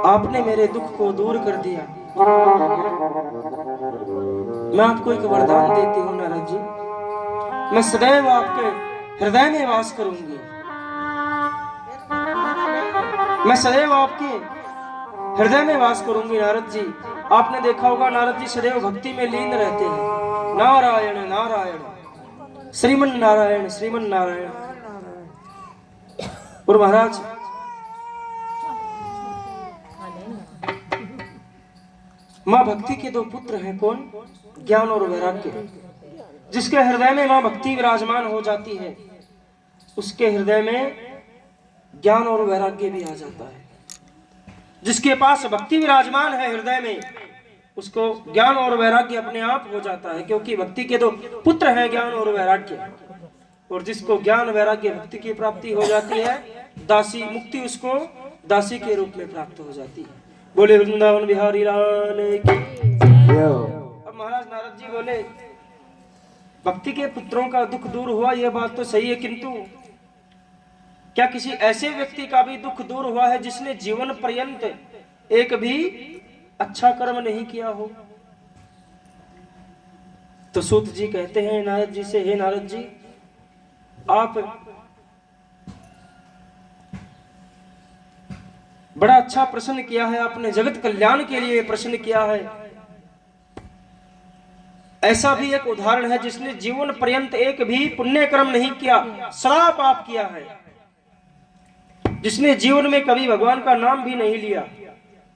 आपने मेरे दुख को दूर कर दिया। मैं आपको एक वरदान देती हूँ नारद जी, मैं सदैव आपके हृदय में वास करूंगी। मैं सदैव आपके हृदय में वास करूंगी नारद जी। आपने देखा होगा नारद जी सदैव भक्ति में लीन रहते हैं। नारायण नारायण श्रीमन नारायण श्रीमन नारायण। और महाराज माँ भक्ति के दो पुत्र हैं, कौन? ज्ञान और वैराग्य। जिसके हृदय में माँ भक्ति विराजमान हो जाती है उसके हृदय में ज्ञान और वैराग्य भी आ जाता है। जिसके पास भक्ति विराजमान है हृदय में उसको ज्ञान और वैराग्य अपने आप हो जाता है, क्योंकि भक्ति के दो पुत्र हैं, ज्ञान और वैराग्य। और जिसको ज्ञान वैराग्य भक्ति की प्राप्ति हो जाती है, दासी मुक्ति उसको दासी के रूप में प्राप्त हो जाती है। बोले वृंदावन बिहारी लाल की। अब महाराज नारद जी बोले भक्ति के पुत्रों का दुख दूर हुआ, यह बात तो सही है, किंतु क्या किसी ऐसे व्यक्ति का भी दुख दूर हुआ है जिसने जीवन पर्यंत एक भी अच्छा कर्म नहीं किया हो? तो सूत जी कहते हैं नारद जी से, हे नारद जी, आप बड़ा अच्छा प्रश्न किया है, आपने जगत कल्याण के लिए प्रश्न किया है। ऐसा भी एक उदाहरण है जिसने जीवन पर्यंत एक भी पुण्य कर्म नहीं किया, सदा पाप किया है, जिसने जीवन में कभी भगवान का नाम भी नहीं लिया,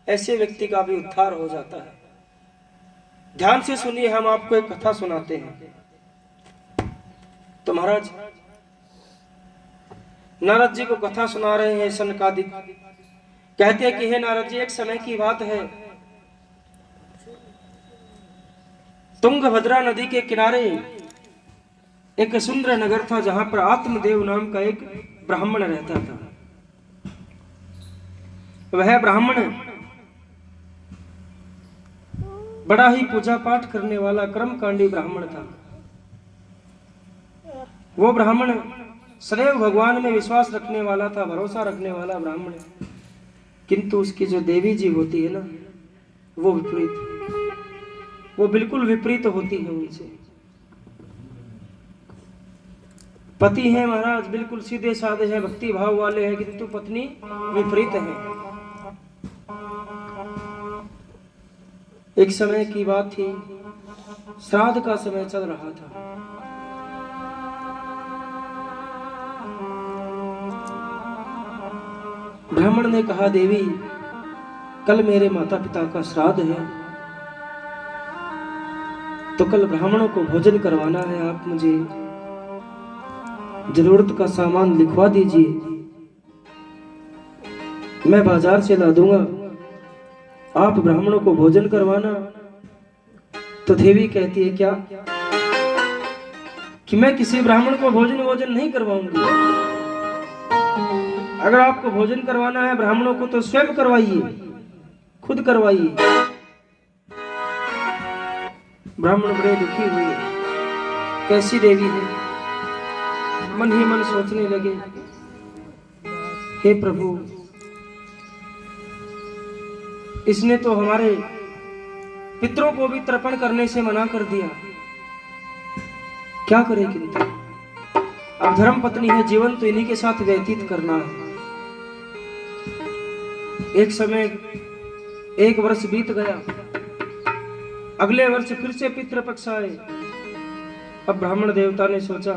ऐसे व्यक्ति का भी उद्धार हो जाता है। ध्यान से सुनिए, हम आपको एक कथा सुनाते हैं। तो महाराज नारद जी को कथा सुना रहे हैं सनकादिक। कहते हैं कि हे नारद जी, एक समय की बात है, तुंगभद्रा नदी के किनारे एक सुंदर नगर था जहां पर आत्मदेव नाम का एक ब्राह्मण रहता था। वह ब्राह्मण बड़ा ही पूजा पाठ करने वाला कर्मकांडी ब्राह्मण था। वो ब्राह्मण सदैव भगवान में विश्वास रखने वाला था, भरोसा रखने वाला ब्राह्मण। किंतु उसकी जो देवी जी होती है ना, वो विपरीत, वो बिल्कुल विपरीत होती है उनसे। पति है महाराज बिल्कुल सीधे साधे हैं, भक्ति भाव वाले हैं, किंतु पत्नी विपरीत है। एक समय की बात थी, श्राद्ध का समय चल रहा था। ब्राह्मण ने कहा, देवी कल मेरे माता पिता का श्राद्ध है, तो कल ब्राह्मणों को भोजन करवाना है, आप मुझे जरूरत का सामान लिखवा दीजिए, मैं बाजार से ला दूंगा, आप ब्राह्मणों को भोजन करवाना। तो देवी कहती है, क्या कि मैं किसी ब्राह्मण को भोजन नहीं करवाऊंगी। अगर आपको भोजन करवाना है ब्राह्मणों को तो स्वयं करवाइए, खुद करवाइए। ब्राह्मण बड़े दुखी हुए, कैसी देवी है। मन ही मन सोचने लगे, हे प्रभु, इसने तो हमारे पितरों को भी तर्पण करने से मना कर दिया, क्या करे। किंतु अब धर्म पत्नी है, जीवन तो इन्हीं के साथ व्यतीत करना है। एक समय, एक वर्ष बीत गया, अगले वर्ष फिर से पितृपक्ष आए। अब ब्राह्मण देवता ने सोचा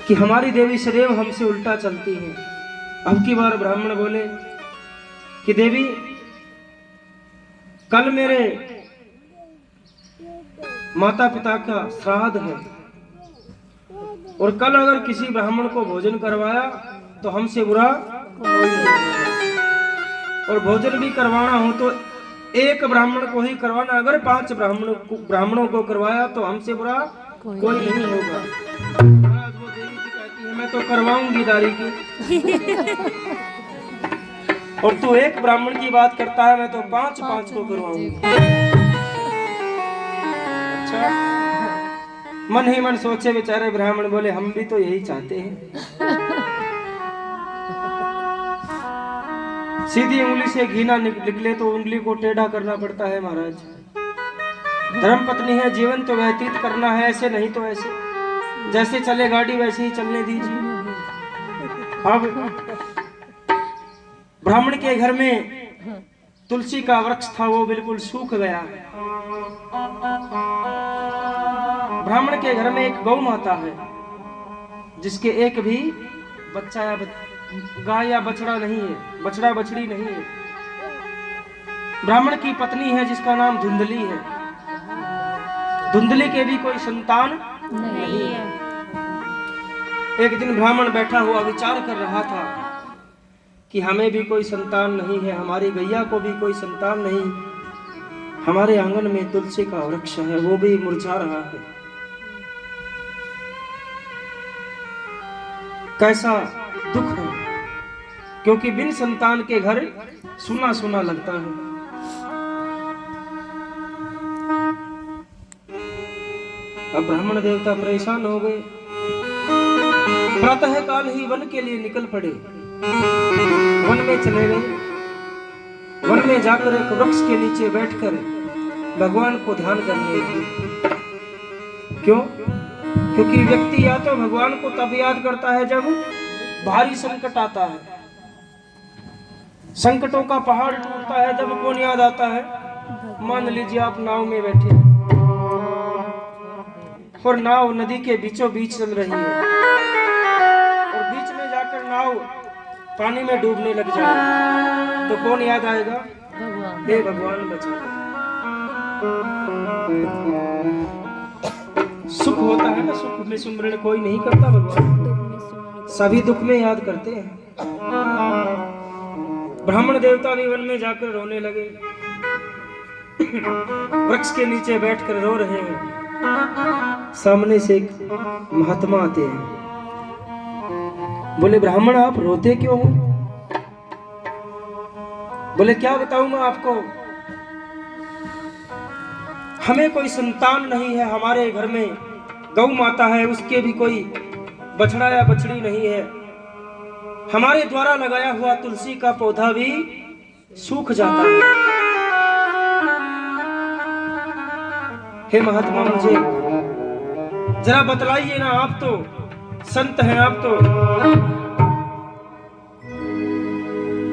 कि हमारी देवी सदैव हमसे उल्टा चलती है। अब की बार ब्राह्मण बोले कि देवी कल मेरे माता पिता का श्राद्ध है, और कल अगर किसी ब्राह्मण को भोजन करवाया तो हमसे बुरा कोई नहीं, और भोजन भी करवाना हो तो एक ब्राह्मण को ही करवाना, अगर 5 ब्राह्मणों को करवाया तो हमसे बुरा कोई नहीं होगा। महाराज वो देवी जी कहती है, मैं तो करवाऊंगी दारी की और तू एक ब्राह्मण की बात करता है, मैं तो 5 को करवाऊंगी। अच्छा, मन ही मन सोचे बेचारे ब्राह्मण, बोले हम भी तो यही चाहते हैं। सीधी उंगली से घी ना निकले तो उंगली को टेढ़ा करना पड़ता है महाराज। धर्म पत्नी है, जीवन तो व्यतीत करना है, ऐसे नहीं तो ऐसे। जैसे चले गाड़ी वैसे ही चलने दीजिए। अब ब्राह्मण के घर में तुलसी का वृक्ष था, वो बिल्कुल सूख गया। ब्राह्मण के घर में एक गौ माता है जिसके एक भी बच्चा या गाय या बछड़ा नहीं है, बछड़ा बछड़ी नहीं है। ब्राह्मण की पत्नी है जिसका नाम धुंधली है। धुंधली के भी कोई संतान नहीं है। एक दिन ब्राह्मण बैठा हुआ विचार कर रहा था कि हमें भी कोई संतान नहीं है, हमारी गैया को भी कोई संतान नहीं, हमारे आंगन में तुलसी का वृक्ष है, वो भी मुरझा रहा है। कैसा दुख है, क्योंकि बिन संतान के घर सुना सुना लगता है। अब ब्राह्मण देवता परेशान हो गए। प्रातः काल ही वन के लिए निकल पड़े। वन में चले गए। वन में जाकर एक वृक्ष के नीचे बैठकर भगवान को ध्यान करने लगे। क्यों? क्योंकि व्यक्ति या तो भगवान को तब याद करता है जब भारी संकट आता है। संकटों का पहाड़ टूटता है तब कौन याद आता है? मान लीजिए आप नाव में बैठे और नाव नदी के बीचों बीच चल रही है और बीच में जाकर नाव पानी में डूबने लग जाए तो कौन याद आएगा? हे भगवान बचा। सुख होता है ना, सुख में सुमरण कोई नहीं करता भगवान, सभी दुख में याद करते हैं। ब्राह्मण देवता भी वन में जाकर रोने लगे। वृक्ष के नीचे बैठकर रो रहे हैं। सामने से एक महात्मा आते हैं। बोले ब्राह्मण आप रोते क्यों हो? बोले क्या बताऊं मैं आपको, हमें कोई संतान नहीं है, हमारे घर में गौ माता है, उसके भी कोई बछड़ा या बछड़ी नहीं है, हमारे द्वारा लगाया हुआ तुलसी का पौधा भी सूख जाता है। हे महात्मा मुझे जरा बतलाइए ना, आप तो संत हैं,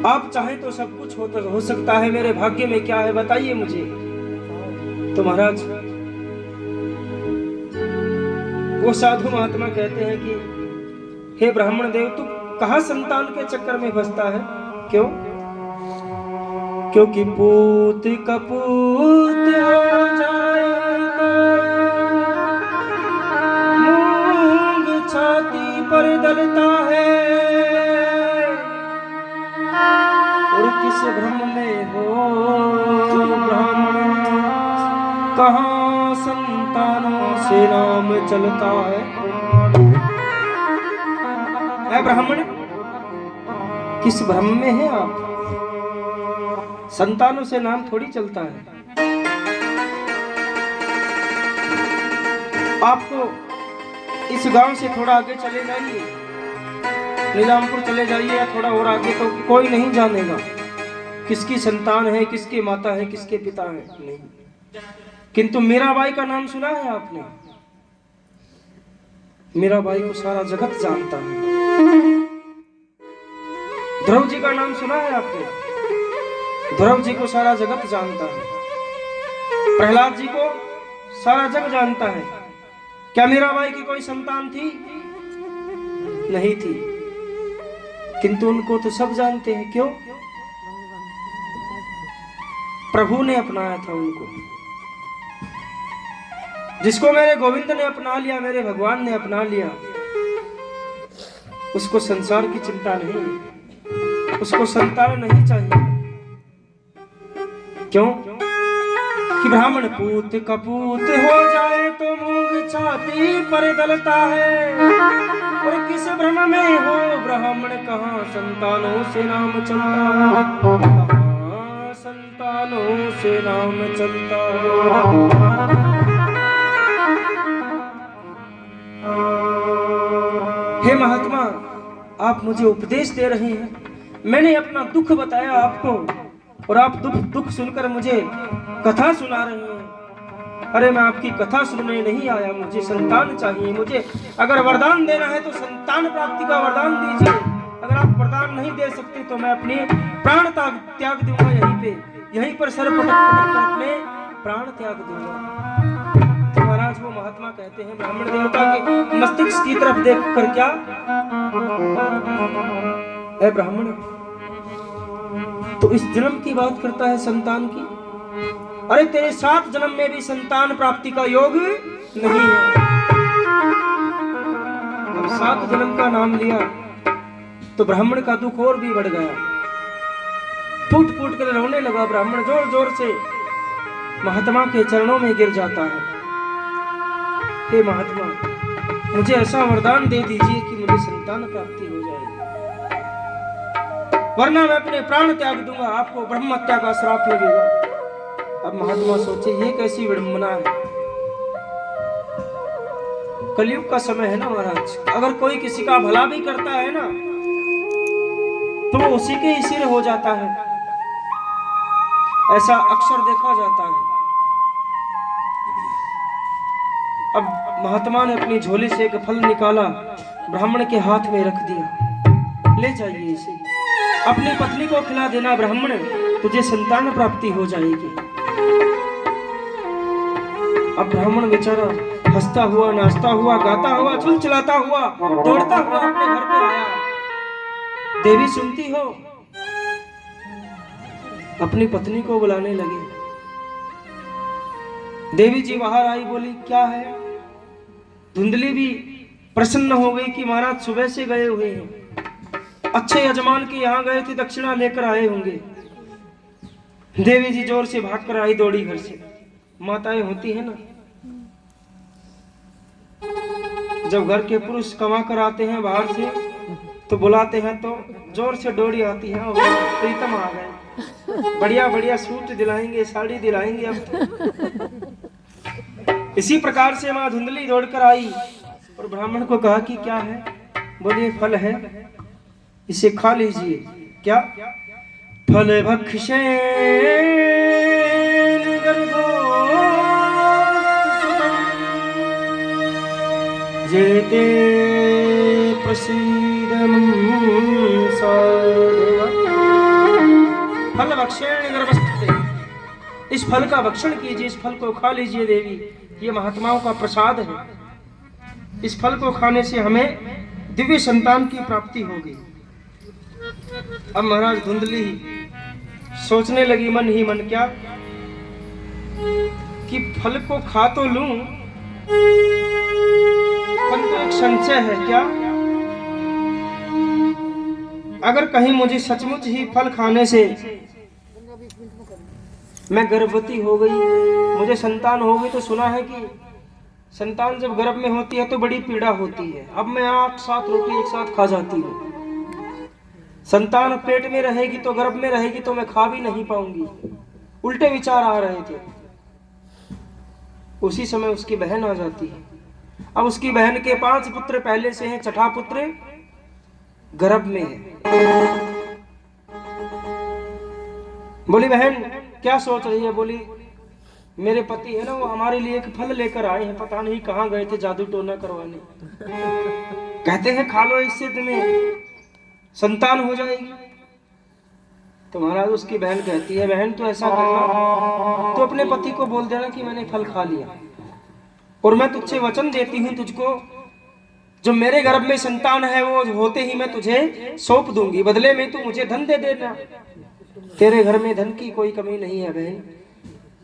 आप चाहें तो सब कुछ हो सकता है, मेरे भाग्य में क्या है बताइए मुझे। तो महाराज वो साधु महात्मा कहते हैं कि हे ब्राह्मण देव तू कहां संतान के चक्कर में फंसता है? क्यों? क्योंकि पूत कपूत हो जाए मूंग छाती पर दलता है और किस भ्रम में हो ब्राह्मण कहां संतानों से नाम चलता है। ब्राह्मण किस भ्रम में है आप? संतानों से नाम थोड़ी चलता है। आपको इस गांव से थोड़ा आगे चले जाइए, नीलामपुर चले जाइए या थोड़ा और आगे, तो कोई नहीं जानेगा किसकी संतान है, किसकी माता है, किसके पिता है, नहीं। किंतु मीराबाई का नाम सुना है आपने? मीराबाई को सारा जगत जानता है। ध्रुव जी का नाम सुना है आपने? ध्रुव जी को सारा जगत जानता है। प्रहलाद जी को सारा जग जानता है। क्या मीराबाई की कोई संतान थी? नहीं थी, किंतु उनको तो सब जानते हैं। क्यों? प्रभु ने अपनाया था उनको। जिसको मेरे गोविंद ने अपना लिया, मेरे भगवान ने अपना लिया, उसको संसार की चिंता नहीं, उसको संतान नहीं चाहिए। क्यों? कि ब्राह्मण पूत कपूत हो जाए तो मूंग छाती पर दलता है और किस भ्रम में हो ब्राह्मण कहां संतानों से नाम चलता है, कहां संतानों से नाम चलता है। हे महात्मा आप मुझे उपदेश दे रहे हैं, मैंने अपना दुख बताया आपको और आप दुख सुनकर मुझे कथा सुना रही हैं। अरे मैं आपकी कथा सुनने नहीं आया, मुझे संतान चाहिए। मुझे अगर वरदान देना है तो संतान प्राप्ति का वरदान दीजिए। अगर आप वरदान नहीं दे सकते तो मैं अपने प्राण त्याग दूंगा, यहीं पर सर पटक कर अपने प्राण त्याग दूंगा। तो महाराज वो महात्मा कहते हैं ब्राह्मण देवता के मस्तिष्क की तरफ देख कर, क्या है ब्राह्मण, तो इस जन्म की बात करता है संतान की? अरे तेरे 7 जन्म में भी संतान प्राप्ति का योग नहीं है। अब 7 जन्म का नाम लिया तो ब्राह्मण का दुख और भी बढ़ गया। फूट फूट कर रोने लगा ब्राह्मण, जोर जोर से महात्मा के चरणों में गिर जाता है। हे महात्मा, मुझे ऐसा वरदान दे दीजिए कि मुझे संतान प्राप्ति हो जाएगी, वरना मैं अपने प्राण त्याग दूंगा, आपको ब्रह्म हत्या का श्राप लगेगा। अब महात्मा सोचे ये कैसी विडंबना है, कलयुग का समय है ना महाराज। अगर कोई किसी का भला भी करता है ना तो वो उसी के ही सिर हो जाता है, ऐसा अक्सर देखा जाता है। अब महात्मा ने अपनी झोली से एक फल निकाला, ब्राह्मण के हाथ में रख दिया, ले जाइए इसे, अपनी पत्नी को खिला देना ब्राह्मण, तुझे संतान प्राप्ति हो जाएगी। अब ब्राह्मण बेचारा हंसता हुआ, नाचता हुआ, गाता हुआ, झूल चलाता हुआ, दौड़ता हुआ अपने घर पे आया। देवी सुनती हो, अपनी पत्नी को बुलाने लगे। देवी जी बाहर आई, बोली क्या है? धुंधली भी प्रसन्न हो गई कि महाराज सुबह से गए हुए हैं, अच्छे यजमान के यहाँ गए थे, दक्षिणा लेकर आए होंगे। देवी जी जोर से भागकर आई, दौड़ी घर से। माताएं होती है ना, जब घर के पुरुष कमा कर आते हैं बाहर से तो बुलाते हैं तो जोर से दौड़ी आती है, प्रीतम आ गए, बढ़िया बढ़िया सूट दिलाएंगे, साड़ी दिलाएंगे। अब तो इसी प्रकार से माँ धुंधली दौड़कर आई और ब्राह्मण को कहा कि क्या है? बोलिए फल है, इसे खा लीजिए। क्या? फल भक्षे जेते प्रसीदं फल भक्षेण गर्भस्थे, इस फल का भक्षण कीजिए, इस फल को खा लीजिए देवी, ये महात्माओं का प्रसाद है। इस फल को खाने से हमें दिव्य संतान की प्राप्ति होगी। अब महाराज धुंधली सोचने लगी मन ही मन, क्या कि फल को खा तो लूं, परंतु एक संशय है। क्या? अगर कहीं मुझे सचमुच ही फल खाने से मैं गर्भवती हो गई, मुझे संतान हो गई, तो सुना है कि संतान जब गर्भ में होती है तो बड़ी पीड़ा होती है। अब मैं 8-7 रोटी एक साथ खा जाती हूँ, संतान पेट में रहेगी तो गर्भ में रहेगी तो मैं खा भी नहीं पाऊंगी। उल्टे विचार आ रहे थे। उसी समय उसकी बहन आ जाती है। अब उसकी बहन के 5 पुत्र पहले से हैं, छठा पुत्र गर्भ में है। बोली बहन क्या सोच रही है? बोली मेरे पति है ना, वो हमारे लिए एक फल लेकर आए हैं, पता नहीं कहाँ गए थे जादू टोना करवाने। कहते हैं खा लो, इससे तुम्हें संतान हो जाएगी। तो महाराज उसकी बहन कहती है, बहन तो ऐसा करना, तो अपने पति को बोल देना कि मैंने फल खा लिया, और मैं तुझसे वचन देती हूँ, तुझको जो मेरे गर्भ में संतान है वो होते ही मैं तुझे सौंप दूंगी, बदले में तू मुझे धन दे देना। तेरे घर में धन की कोई कमी नहीं है बहन,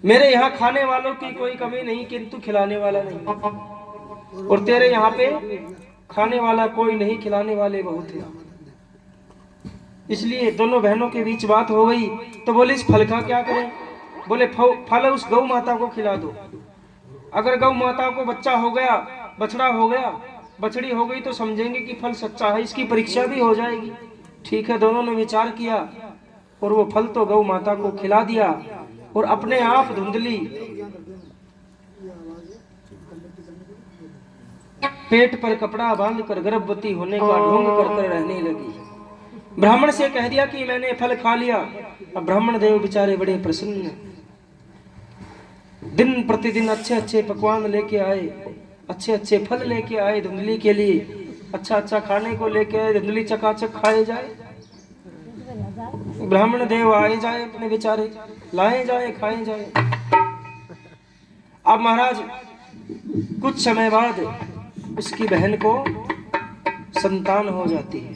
मेरे यहाँ खाने वालों की कोई कमी नहीं, किंतु खिलाने वाला नहीं, और तेरे यहाँ पे खाने वाला कोई नहीं, खिलाने वाले बहुत हैं। इसलिए दोनों बहनों के बीच बात हो गई। तो बोले इस फल का क्या करें? बोले फल उस गौ माता को खिला दो। अगर गौ माता को बच्चा हो गया, बछड़ा हो गया, बछड़ी हो गई, तो समझेंगे कि फल सच्चा है, इसकी परीक्षा भी हो जाएगी। ठीक है, दोनों ने विचार किया और वो फल तो गौ माता को खिला दिया, और अपने आप धुंधली पेट पर कपड़ा बांधकर गर्भवती होने का ढोंग कर रहने लगी। ब्राह्मण से कह दिया कि मैंने फल खा लिया। अब ब्राह्मण देव बेचारे बड़े प्रसन्न, दिन प्रतिदिन अच्छे अच्छे पकवान लेके आए, अच्छे अच्छे फल लेके आए धुंधली के लिए, अच्छा अच्छा खाने को लेके आए, धुंधली चकाचक खाए जाए। ब्राह्मण देव आए जाए अपने बेचारे, लाए जाए खाए जाए। अब महाराज कुछ समय बाद उसकी बहन को संतान हो जाती है।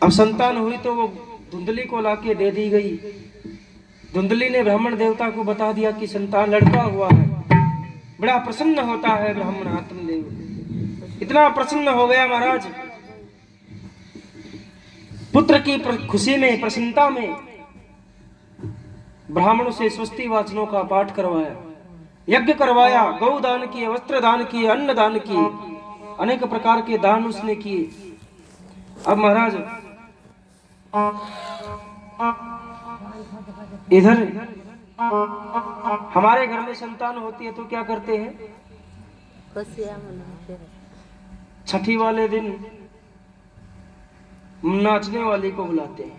अब संतान हुई तो वो धुंधली को लाके दे दी गई। धुंधली ने ब्राह्मण देवता को बता दिया कि संतान लड़का हुआ है। बड़ा प्रसन्न होता है ब्राह्मण आत्मदेव, इतना प्रसन्न हो गया महाराज, पुत्र की खुशी में प्रसन्नता में ब्राह्मणों से स्वस्ति वाचनों का पाठ करवाया, यज्ञ करवाया, गौ दान किए, वस्त्र दान किए, अन्न दान किए, अनेक प्रकार के दान उसने किए। अब महाराज इधर हमारे घर में संतान होती है तो क्या करते हैं, छठी वाले दिन नाचने वाली को बुलाते हैं।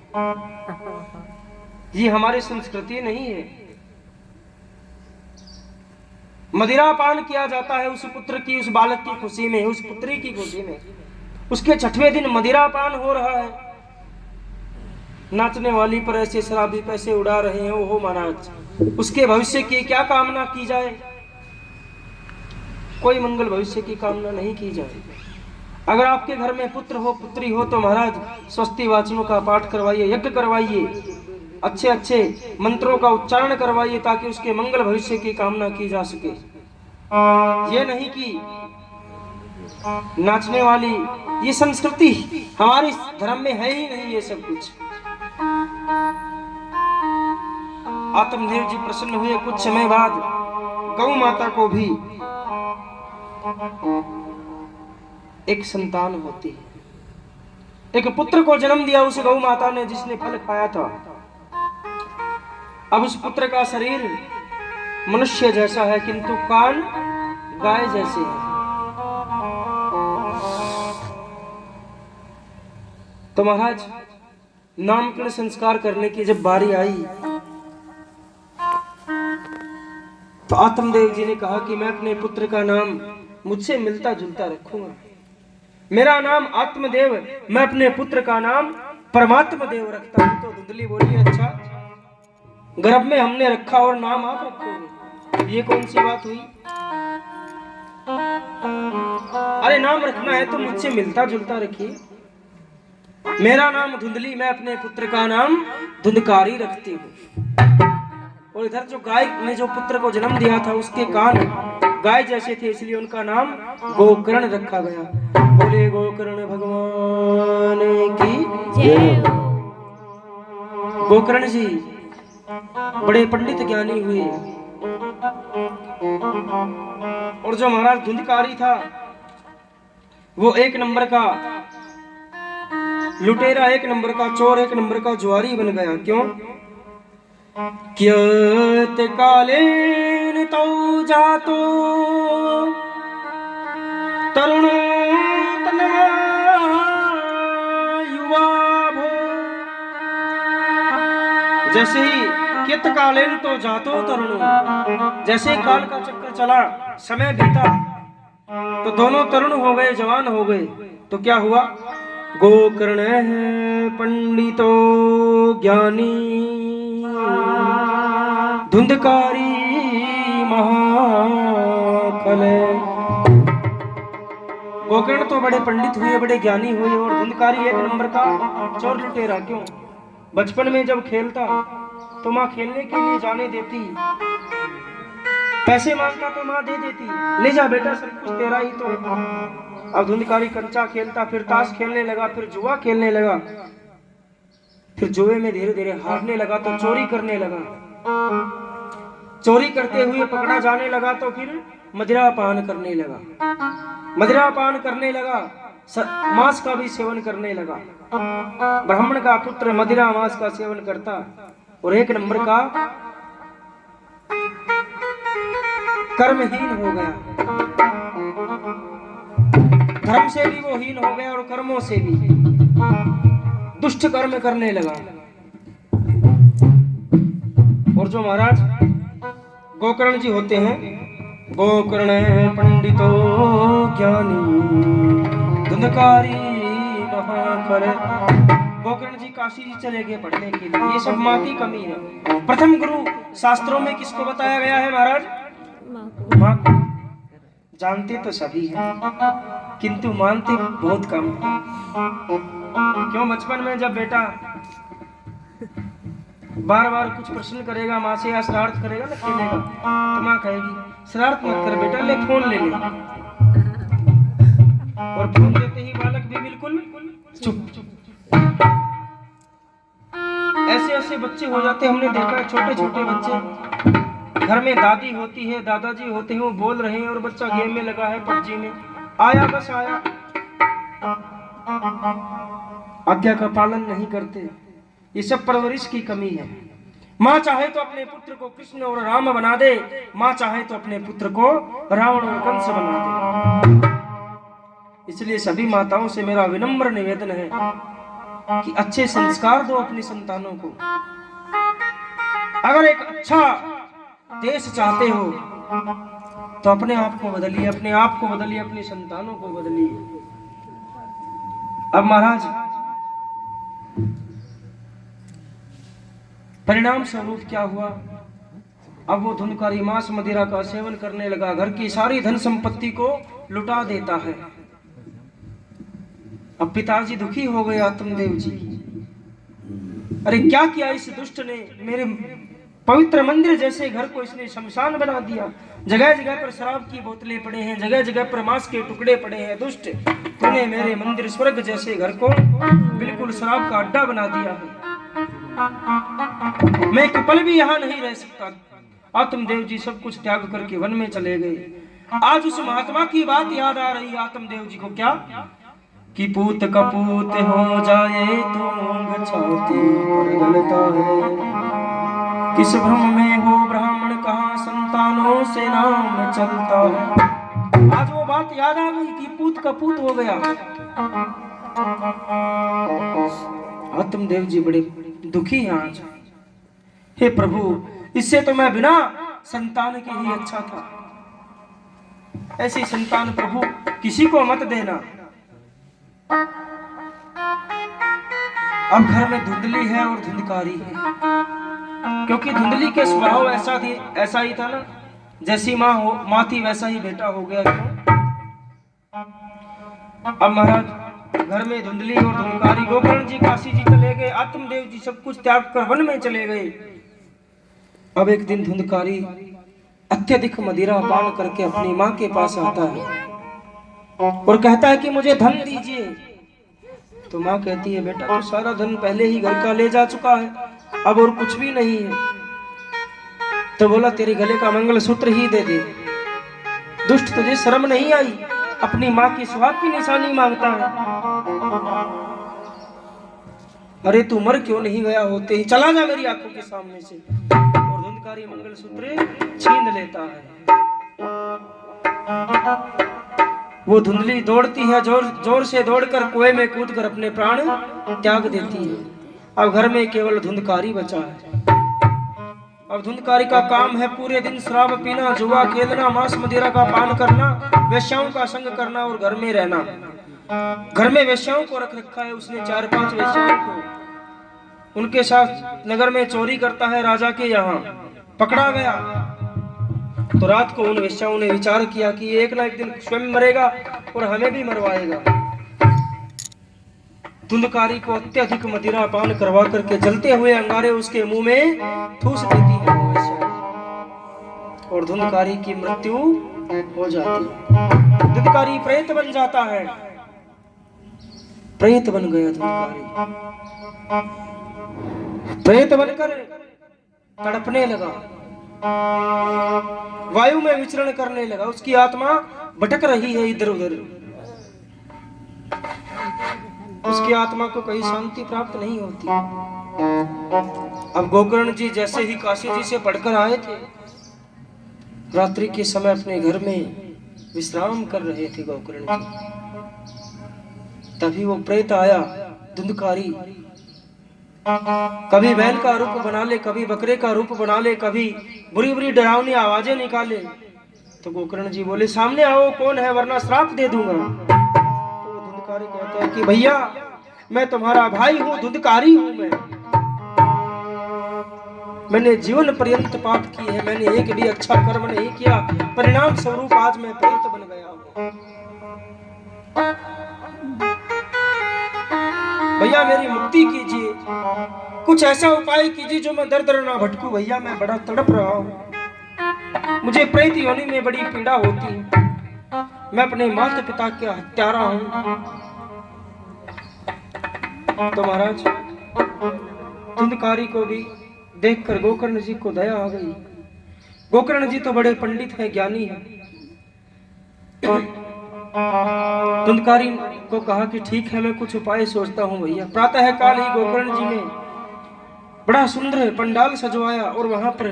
ये हमारी संस्कृति नहीं है। मदिरा पान किया जाता है उस पुत्र की, उस बालक की खुशी में, उस पुत्री की खुशी में। उसके छठवें दिन मदिरा पान हो रहा है, नाचने वाली पर ऐसे शराबी पैसे उड़ा रहे हैं। ओहो महाराज, उसके भविष्य की क्या कामना की जाए? कोई मंगल भविष्य की कामना नहीं की जाए। अगर आपके घर में पुत्र हो, पुत्री हो तो महाराज स्वस्ति वाचनों का पाठ करवाइए, यज्ञ करवाइए, अच्छे अच्छे मंत्रों का उच्चारण करवाइए ताकि उसके मंगल भविष्य की कामना की जा सके। ये नहीं कि नाचने वाली, ये संस्कृति हमारे धर्म में है ही नहीं ये सब कुछ। आत्मदेव जी प्रसन्न हुए। कुछ समय बाद गौ माता को भी एक संतान होती है। एक पुत्र को जन्म दिया उस गौ माता ने जिसने फल खाया था। अब उस पुत्र का शरीर मनुष्य जैसा है किंतु कान गाय जैसे है। तो महाराज नामकरण संस्कार करने की जब बारी आई तो आत्मदेव जी ने कहा कि मैं अपने पुत्र का नाम मुझसे मिलता जुलता रखूंगा। मेरा नाम आत्मदेव, मैं अपने पुत्र का नाम परमात्मा देव रखता हूं। तो धुंधली बोली, अच्छा गर्भ में हमने रखा और नाम आप रखोगे, ये कौन सी बात हुई? अरे नाम रखना है तो मुझसे मिलता जुलता रखिए। मेरा नाम धुंधली, मैं अपने पुत्र का नाम धुंधकारी रखती हूँ। और इधर जो गाय ने जो पुत्र को जन्म दिया था उसके कान गाय जैसे थे, इसलिए उनका नाम गोकर्ण रखा गया। बोले गोकर्ण भगवान की जय। गोकर्ण जी बड़े पंडित ज्ञानी हुए। और जो महाराज धुंधकारी था वो एक नंबर का लुटेरा, एक नंबर का चोर, एक नंबर का जुआरी बन गया। क्यों? कियत कालेन तो जातो तरुण तनवा युवा भो। जैसे ही कियत कालेन तो जातो तरुण, जैसे काल का चक्कर चला, समय बीता तो दोनों तरुण हो गए, जवान हो गए। तो क्या हुआ? गोकर्ण है पंडितो ज्ञानी, धुंधकारी महाकल। गोकर्ण तो बड़े पंडित हुए, बड़े ज्ञानी हुए, और धुंधकारी एक नंबर का चोर लुटेरा। क्यों? बचपन में जब खेलता तो माँ खेलने के लिए जाने देती, पैसे मांगता तो माँ दे देती, ले जा बेटा सब कुछ तेरा ही तो। अब धुंधकारी कंचा खेलता, फिर ताश खेलने लगा, फिर जुआ खेलने लगा, फिर जुए में धीरे धीरे हारने लगा तो चोरी करने लगा। चोरी करते हुए पकड़ा जाने लगा तो फिर मदिरा पान करने लगा। मदिरा पान करने लगा, मांस का भी सेवन करने लगा। ब्राह्मण का पुत्र मदिरा मांस का सेवन करता और एक नंबर का कर्महीन हो गया। धर्म से भी वो हीन हो गया और कर्मों से भी। दुष्ट कर्म करने लगा। और जो महाराज गोकर्ण जी होते हैं, गोकर्ण पंडितो ज्ञानी धुंधकारी महाकर, गोकर्ण जी काशी जी चले गए पढ़ने के लिए। ये सब माँ की कमी है। प्रथम गुरु शास्त्रों में किसको बताया गया है महाराज? माँ को। जानते तो सभी हैं किंतु मानते बहुत कम हैं। क्यों? बचपन में जब बेटा बार बार कुछ प्रश्न करेगा माँ से या शरारत करेगा ना, खेलेगा, तो माँ कहेगी शरारत मत कर बेटा, ले फोन ले ले। और फोन देते ही बालक भी बिल्कुल चुप। ऐसे ऐसे बच्चे हो जाते, हमने देखा है छोटे छोटे बच्चे, घर में दादी होती है दादाजी होते हैं, वो बोल रहे हैं और बच्चा गेम में लगा है, पबजी में, आया बस आया, आज्ञा का पालन नहीं करते। ये सब परवरिश की कमी है। माँ चाहे तो अपने पुत्र को कृष्ण और राम बना दे, माँ चाहे तो अपने पुत्र को रावण और कंस बना दे। इसलिए सभी माताओं से मेरा विनम्र निवेदन है कि अच्छे संस्कार दो अपनी संतानों को। अगर एक अच्छा देश चाहते हो तो अपने आप को बदलिए, अपने आप को बदलिए, अपनी संतानों को बदलिए। अब महाराज परिणाम स्वरूप क्या हुआ? अब वो धुंधकारी मांस मदिरा का सेवन करने लगा, घर की सारी धन संपत्ति को लुटा देता है। अब पिताजी दुखी हो गए आत्मदेव जी। अरे क्या किया इस दुष्ट ने, मेरे पवित्र मंदिर जैसे घर को इसने शमशान बना दिया। जगह जगह पर शराब की बोतलें पड़े हैं, जगह जगह पर मांस के टुकड़े पड़े हैं। दुष्ट, तूने मेरे मंदिर स्वर्ग जैसे घर को बिल्कुल शराब का अड्डा बना दिया है। मैं एक पल भी यहाँ नहीं रह सकता। आत्मदेव जी सब कुछ त्याग करके वन में चले गए। आज उस महात्मा की बात याद आ रही आत्मदेव जी को, क्या कि पूत कपूत हो जाए तो मूंग छाती पर गलता है। किस भ्रम में हो ब्राह्मण, कहाँ संतानों से नाम चलता है। आज वो बात याद आ गई कि पूत कपूत हो गया। आत्मदेव जी बड़े दुखी हैं आज। हे प्रभु, इससे तो मैं बिना संतान के ही अच्छा था। ऐसी संतान प्रभु किसी को मत देना। अब घर में धुंधली है और धुंधकारी है, क्योंकि धुंधली के स्वभाव ऐसा ही था ना, जैसी माँ थी वैसा ही बेटा हो गया। क्यों? अब महाराज घर में धुंधली और धुंधकारी, गोकर्ण जी काशी जी चले गए, आत्मदेव जी सब कुछ त्याग कर वन में चले गए। अब एक दिन धुंधकारी अत्यधिक मदिरा पान करके अपनी माँ के पास आता है और कहता है कि मुझे धन दीजिए। तो माँ कहती है बेटा तो सारा धन पहले ही घर का ले जा चुका है, अब और कुछ भी नहीं है। तो बोला तेरे गले का मंगलसूत्र ही दे दे। दुष्ट, तुझे शर्म नहीं आई? अपनी माँ की सुहाग की निशानी मांगता है। अरे तू मर क्यों नहीं गया होते ही, चला जा मेरी आंखों के सामने से। और धुंधकारी मंगलसूत्र छीन लेता है। वो धुंधली दौड़ती है, जोर से दौड़कर कुएं में कूदकर अपने प्राण त्याग देती है। अब घर में केवल धुंधकारी बचा है। अब धुंधकारी का काम है पूरे दिन शराब पीना, जुआ खेलना, मांस मदिरा का पान करना, वेश्याओं का संग करना और घर में रहना। घर में वेश्याओं को रख रखा है उसने, 4-5 वेश्याओं को। उनके साथ नगर में चोरी करता है। राजा के यहाँ पकड़ा गया तो रात को उन वेश्याओं ने विचार किया कि एक ना एक दिन स्वयं मरेगा और हमें भी मरवाएगा। धुंधकारी को अत्यधिक मदिरा पान करवा करके जलते हुए अंगारे उसके मुंह में ठूस देती है और धुंधकारी की मृत्यु हो जाती है। धुंधकारी प्रेत बन जाता है। प्रेत बन गया धुंधकारी। प्रेत बनकर तड़पने लगा, वायु में विचरण करने लगा। उसकी आत्मा भटक रही है इधर उधर। उसकी आत्मा को कहीं शांति प्राप्त नहीं होती। अब गोकर्ण जी जैसे ही काशी जी से पढ़कर आए थे, रात्रि के समय अपने घर में विश्राम कर रहे थे गोकर्ण जी, तभी वो प्रेत आया धुंधकारी कभी बैल का रूप बना ले, कभी बकरे का रूप बना ले, कभी बुरी बुरी डरावनी आवाजें निकाले। तो गोकर्ण जी बोले सामने आओ, कौन है, वरना श्राप दे दूंगा। तो धुंधकारी कहता है कि भैया मैं तुम्हारा भाई हूं, धुंधकारी हूं मैंने जीवन पर्यंत पाप की है, मैंने एक भी अच्छा कर्म नहीं किया, परिणाम स्वरूप आज मैं प्रेत बन गया हूं। भैया मेरी मुक्ति कीजिए, कुछ ऐसा उपाय कीजिए जो मैं दर दर ना भटकूं। भैया मैं बड़ा तड़प रहा हूं, मुझे प्रेत योनि में बड़ी पीड़ा होती है, मैं अपने माता पिता का हत्यारा हूं। तो महाराज धुंधकारी को भी देखकर गोकर्ण जी को दया आ गई। गोकर्ण जी तो बड़े पंडित हैं, ज्ञानी हैं। धुंधकारी को कहा कि ठीक है मैं कुछ उपाय सोचता हूं भैया। प्रातः काल ही गोकर्ण जी ने बड़ा सुंदर पंडाल सजवाया और वहां पर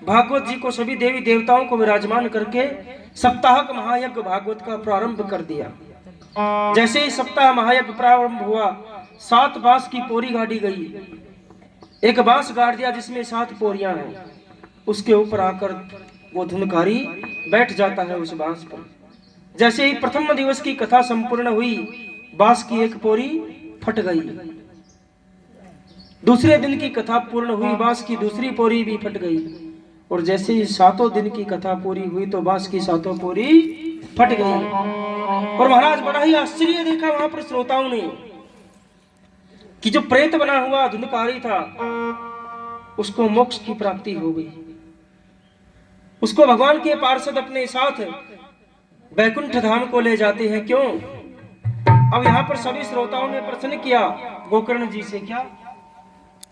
भागवत जी को, सभी देवी देवताओं को विराजमान करके सप्ताहक महायज्ञ भागवत का प्रारंभ कर दिया। जैसे ही सप्ताह महायज्ञ प्रारंभ हुआ, 7 बांस की पोरी गाड़ी गई। एक बांस गाड़ दिया जिसमें 7 पोरियां हैं, उसके ऊपर आकर वो धुंधकारी बैठ जाता है उस बांस पर। जैसे ही प्रथम दिवस की कथा संपूर्ण हुई, बांस की एक पोरी फट गई। दूसरे दिन की कथा पूर्ण हुई, बांस की दूसरी पोरी भी फट गई। और जैसे ही 7वें दिन की कथा पूरी हुई तो बांस की 7 पोरी फट गई। और महाराज बड़ा ही आश्चर्य देखा वहां पर श्रोताओं ने कि जो प्रेत बना हुआ धुंधकारी था उसको मोक्ष की प्राप्ति हो गई। उसको भगवान के पार्षद अपने साथ वैकुंठ धाम को ले जाते हैं। क्यों? अब यहाँ पर सभी श्रोताओं ने प्रश्न किया गोकर्ण जी से, क्या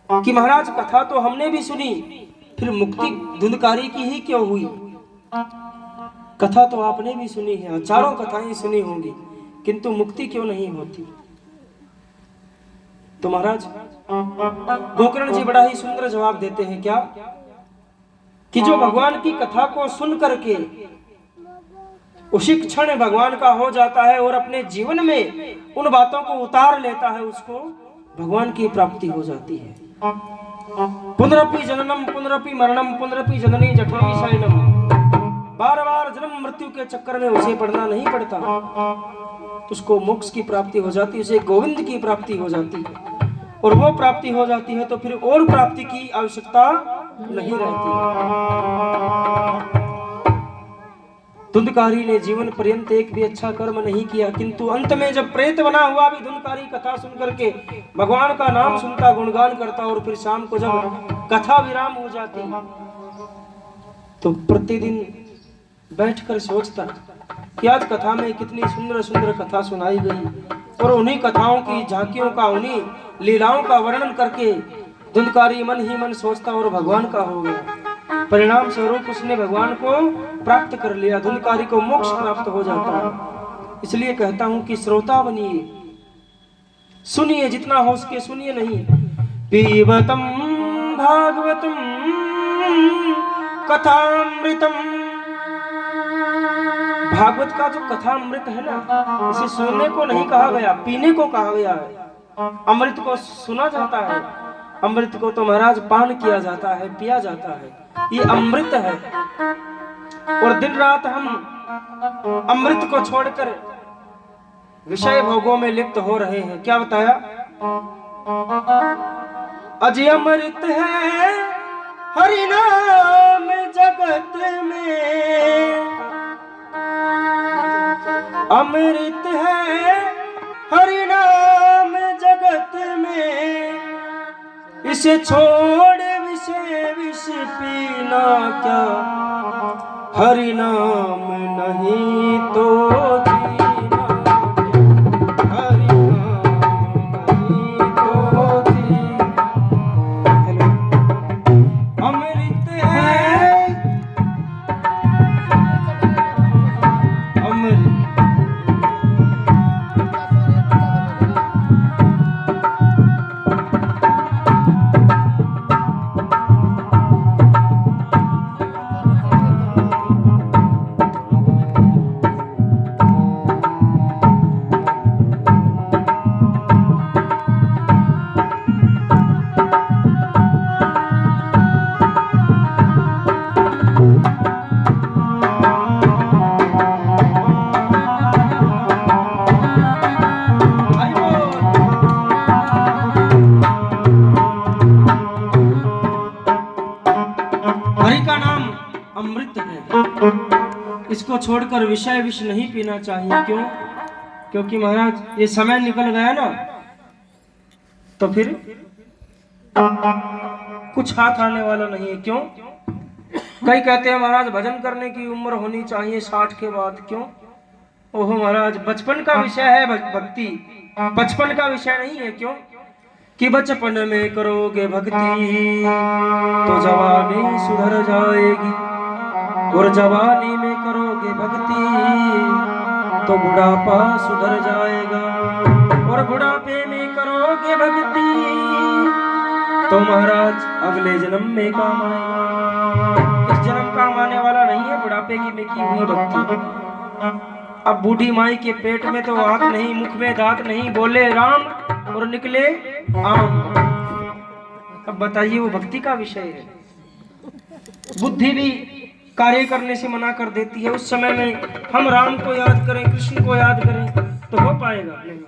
कि महाराज कथा तो हमने भी सुनी, फिर मुक्ति धुंधकारी की ही क्यों हुई? कथा तो आपने भी सुनी है, हजारों कथाएं सुनी होंगी, किंतु मुक्ति क्यों नहीं होती? तो महाराज गोकर्ण जी बड़ा ही सुंदर जवाब देते हैं, क्या कि जो भगवान की कथा को सुन करके उसी क्षण भगवान का हो जाता है और अपने जीवन में उन बातों को उतार लेता है, उसको भगवान की प्राप्ति हो जाती है। पुनरपि जननम पुनरपि मरणम पुनरपि जननी जठरी शयनम, बार बार जन्म मृत्यु के चक्कर में उसे पड़ना नहीं पड़ता, उसको मोक्ष की प्राप्ति हो जाती है, उसे गोविंद की प्राप्ति हो जाती है। और वो प्राप्ति हो जाती है तो फिर और प्राप्ति की आवश्यकता नहीं रहती। धुंधकारी ने जीवन पर्यंत एक भी अच्छा कर्म नहीं किया, किंतु अंत में जब प्रेत बना हुआ भी धुंधकारी कथा सुन करके भगवान का नाम सुनता, गुणगान करता, और फिर शाम को जब कथा विराम हो जाती तो प्रतिदिन बैठकर सोचता कि आज कथा में कितनी सुंदर सुंदर कथा सुनाई गई, और उन्हीं कथाओं की झांकियों का, उन्हीं लीलाओं का वर्णन करके धुंधकारी मन ही मन सोचता और भगवान का हो गया। परिणाम स्वरूप उसने भगवान को प्राप्त कर लिया, धुंधकारी को मोक्ष प्राप्त हो जाता है। इसलिए कहता हूं कि श्रोता बनिए, सुनिए, जितना हो सके सुनिए नहीं। पीबतम भागवतम कथामृतम, भागवत का जो कथामृत है ना, इसे सुनने को नहीं कहा गया, पीने को कहा गया है। अमृत को सुना जाता है, अमृत को तो महाराज पान किया जाता है, पिया जाता है, ये अमृत है। और दिन रात हम अमृत को छोड़कर विषय भोगों में लिप्त हो रहे हैं। क्या बताया? अजय अमृत है हरि नाम जगत में, अमृत है हरि नाम जगत में, इसे छोड़ विषय विष पीना क्या, हरि नाम नहीं तो जीना, हरि नाम नहीं तो जीना। अमृत है अमृत, इसको छोड़कर विषय विष नहीं पीना चाहिए। क्यों? क्योंकि महाराज ये समय निकल गया ना तो फिर कुछ हाथ आने वाला नहीं है। क्यों? कई कहते हैं महाराज भजन करने की उम्र होनी चाहिए 60 के बाद। क्यों? ओहो महाराज, बचपन का विषय है भक्ति, बचपन का विषय नहीं है। क्यों? कि बचपन में करोगे भक्ति तो जवानी सुधर जाएगी, और जवानी में करोगे भक्ति तो बुढ़ापा सुधर जाएगा, और बुढ़ापे में करोगे भक्ति तो महाराज अगले जन्म में काम आएगा। इस जन्म काम आने वाला नहीं है बुढ़ापे की में की हुई भक्ति। अब बूढ़ी माई के पेट में तो आंख नहीं, मुख में दांत नहीं, बोले राम और निकले आम। अब बताइए वो भक्ति का विषय है। बुद्धि भी कार्य करने से मना कर देती है। उस समय में हम राम को याद करें, कृष्ण को याद करें तो हो पाएगा नहीं।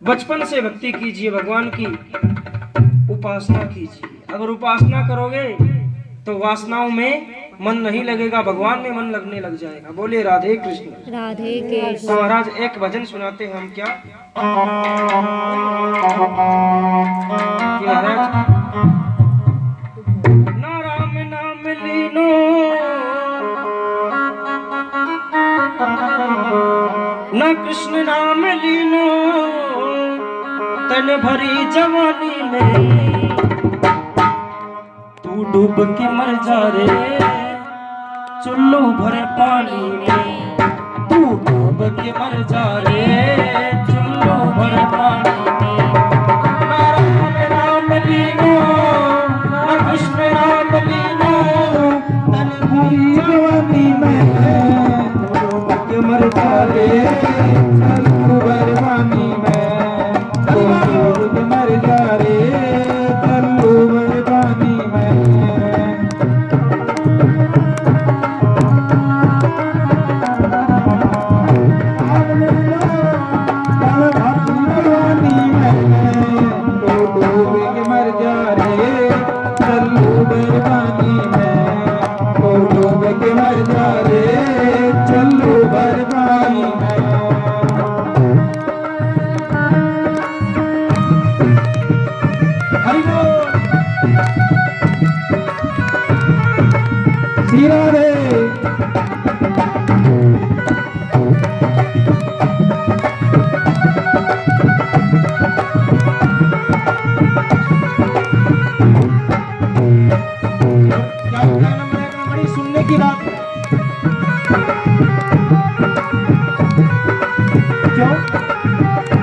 बचपन से भक्ति कीजिए, भगवान की उपासना कीजिए। अगर उपासना करोगे तो वासनाओं में मन नहीं लगेगा, भगवान में मन लगने लग जाएगा। बोले राधे कृष्ण। राधे कृष्ण। तो महाराज एक भजन सुनाते हैं हम। क्या महाराज? ना राम नाम लीनो, ना कृष्ण नाम लीनो, तन भरी जवानी में तू डूब के मर जा रे चुल्लू भरे पानी में, तू डूब के मर जा रे चुल्लू भरे पानी में। ना राम नाम लीनो, ना कृष्ण नाम लीनो, तन भरी जवानी में डूब के मर जा रे चुल्लू भरे पानी में, डूब के मर जा रे चुल्लू भरे पानी में।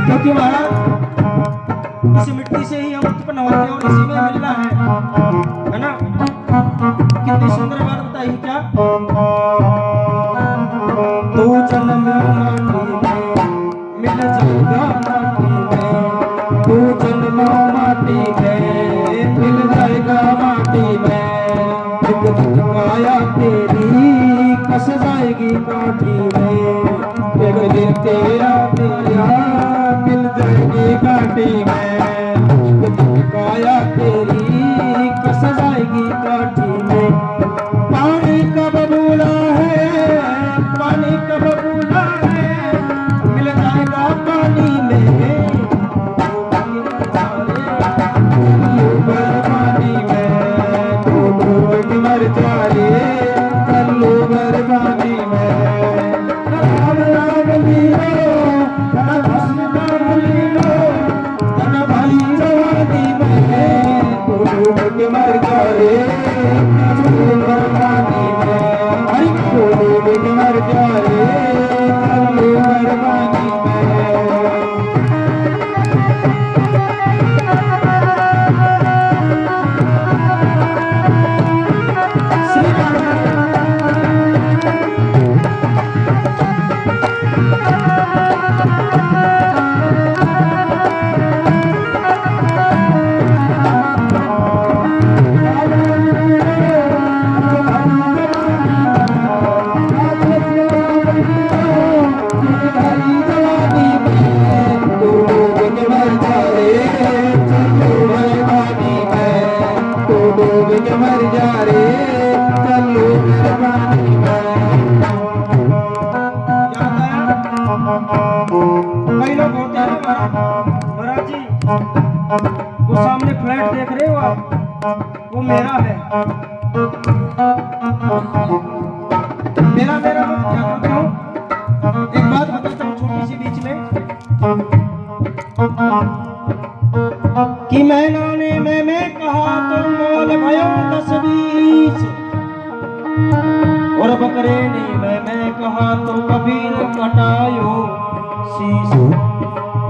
क्योंकि महाराज इस मिट्टी से ही हम उत्पन्न होते हैं और इसी में मिलना है ना? कितनी सुंदर बात बताई। क्या तू जन्म माटी में मिल जाएगा माटी में, तू जन्म माटी में मिल जाएगा माटी में, एक दिन माया तेरी कस जाएगी काठी में, एक दिन तेरा तेरा मिल जाएगी काटी में, एक दिन काया तेरी कस जाएगी काठी में। पानी कब बबूला है, पानी कब बबूला है, मिल जाएगा पानी में, पानी में डूब मर जा रे कल्लू भर पानी में। राम राम लीलो, राम कृष्ण नाम लीलो, तन भरी जवानी में डूब मर जा रे कल्लू भर पानी में, डूब मर जा रे कल्लू भर पानी में। वो सामने फ्लैट देख रहे हो आप, वो मेरा है। मेरा मेरा मत क्या करते हो। एक बात बताता हूँ छोटी सी बीच में, कि मैंने मैं कहा तुम मोल भयो 10-20, और बकरे ने मैं कहा तुम कभी न कटायो शीश।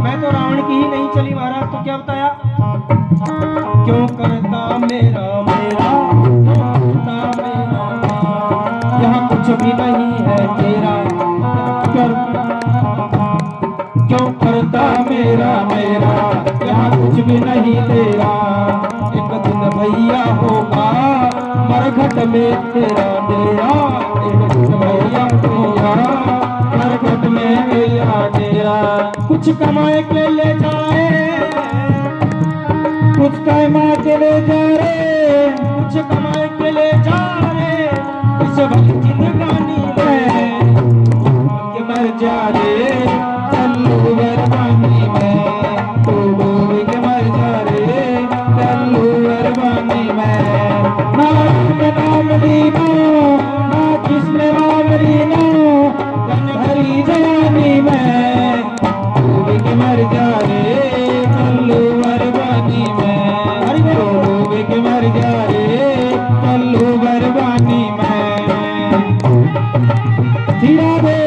मैं तो रावण की ही नहीं चली महाराज, तो क्या बताया, क्यों करता मेरा मेरा, क्यों करता मेरा मेरा, यहाँ कुछ भी नहीं है तेरा, क्यों करता मेरा मेरा, यहाँ कुछ भी नहीं तेरा। एक दिन भैया होगा मरघट में तेरा डेरा, एक दिन भैया होगा मरघट में मेरा डेरा। कुछ कमाए के ले जाए, कुछ कमा के ले जा रे, कुछ कमाए के ले जा रे, इस भली जिंदगानी में के मर जा रे, चल्लू बरबानी में तू डूब के मर जा रे, चल्लू बरबानी में। ना नाम लीनो ना जिसने नाम लीनो, जन भरी जवानी में डूब के मर जा रे, चल्लू बरबानी में, डूब के मर जा रे, चल्लू बरबानी में। धीरा दे